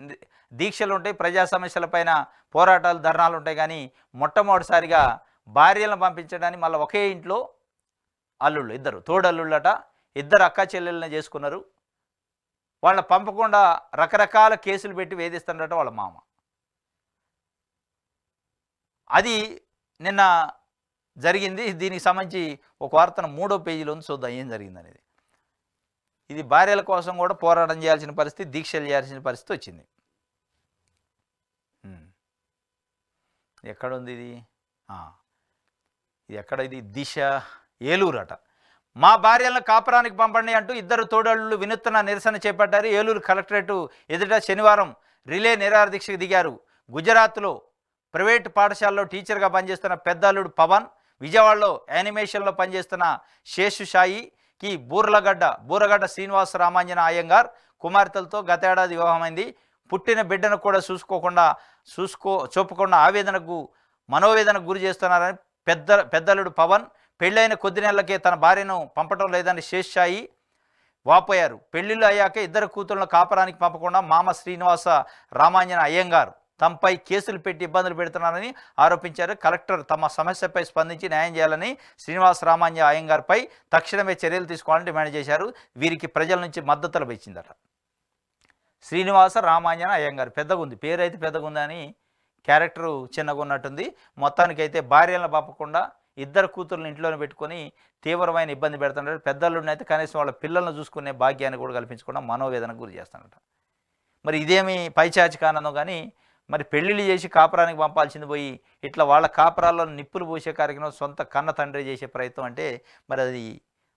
దీక్షలు ఉంటాయి, ప్రజా సమస్యలపైన పోరాటాలు ధర్నాలు ఉంటాయి. కానీ మొట్టమొదటిసారిగా భార్యలను పంపించడానికి మళ్ళీ ఒకే ఇంట్లో అల్లుళ్ళు, ఇద్దరు తోడల్లుళ్ళట, ఇద్దరు అక్క చెల్లెళ్ళని చేసుకున్నారు. వాళ్ళని పంపకుండా రకరకాల కేసులు పెట్టి వేధిస్తున్నట్టు వాళ్ళ మామ. అది నిన్న జరిగింది. దీనికి సంబంధించి ఒక వార్తను 3వ పేజీలో ఉంది, చూద్దాం ఏం జరిగింది అనేది. ఇది భార్యల కోసం కూడా పోరాటం చేయాల్సిన పరిస్థితి, దీక్షలు చేయాల్సిన పరిస్థితి వచ్చింది. ఎక్కడుంది ఇది? ఇది ఎక్కడ? ఇది దిశ ఏలూరు అట. మా భార్యలను కాపురానికి పంపండి అంటూ ఇద్దరు తోడళ్ళు వినూత్న నిరసన చేపట్టారు. ఏలూరు కలెక్టరేట్ ఎదుట శనివారం రిలే నిరాహార దీక్షకు దిగారు. గుజరాత్లో ప్రైవేటు పాఠశాలలో టీచర్గా పనిచేస్తున్న పెద్దల్లుడు పవన్, విజయవాడలో యానిమేషన్లో పనిచేస్తున్న శేషుషాయికి బూరగడ్డ శ్రీనివాస రామాంజన అయ్యంగార్ కుమార్తెలతో గతేడాది వివాహమైంది. పుట్టిన బిడ్డను కూడా చూపకుండా ఆవేదనకు మనోవేదనకు గురి చేస్తున్నారని పెద్దలుడు పవన్, పెళ్ళైన కొద్ది నెలలకే తన భార్యను పంపటం లేదని శేషాయి వాపోయారు. పెళ్లిళ్ళు అయ్యాక ఇద్దరు కూతుళ్లను కాపరానికి పంపకుండా మామ శ్రీనివాస రామాంజన అయ్యంగారు తమపై కేసులు పెట్టి ఇబ్బందులు పెడుతున్నారని ఆరోపించారు. కలెక్టర్ తమ సమస్యపై స్పందించి న్యాయం చేయాలని శ్రీనివాస రామాంజన అయ్యంగార్పై తక్షణమే చర్యలు తీసుకోవాలని డిమాండ్ చేశారు. వీరికి ప్రజల నుంచి మద్దతు లభించిందట. శ్రీనివాస రామాంజన అయ్యంగారు పెద్దగా ఉంది, పేరు అయితే పెద్దగా ఉందని క్యారెక్టరు చిన్నగా ఉన్నట్టుంది. మొత్తానికైతే భార్యలను పంపకుండా ఇద్దరు కూతుర్లను ఇంట్లోనే పెట్టుకొని తీవ్రమైన ఇబ్బంది పెడుతున్నారు. పెద్దల్లుడిని అయితే కనీసం వాళ్ళ పిల్లలను చూసుకునే భాగ్యాన్ని కూడా కల్పించకుండా మనోవేదనకు గురి చేస్తానట. మరి ఇదేమి పైచాచిక ఆనందం కానీ, మరి పెళ్ళిళ్ళు చేసి కాపురానికి పంపాల్సింది పోయి ఇట్లా వాళ్ళ కాపురాల్లో నిప్పులు పోసే కార్యక్రమం సొంత కన్న తండ్రి చేసే ప్రయత్నం అంటే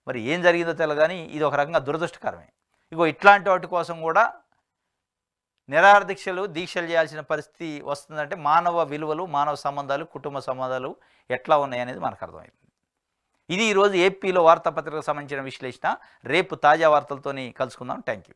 మరి ఏం జరిగిందో తెలియదు కానీ ఇది ఒక రకంగా దురదృష్టకరమే. ఇగో ఇట్లాంటి వాటి కోసం కూడా దీక్షలు చేయాల్సిన పరిస్థితి వస్తుందంటే మానవ విలువలు, మానవ సంబంధాలు, కుటుంబ సంబంధాలు ఎట్లా ఉన్నాయనేది మనకు అర్థమైంది. ఇది ఈరోజు ఏపీలో వార్తాపత్రికకు సంబంధించిన విశ్లేషణ. రేపు తాజా వార్తలతోని కలుసుకుందాం. Thank you.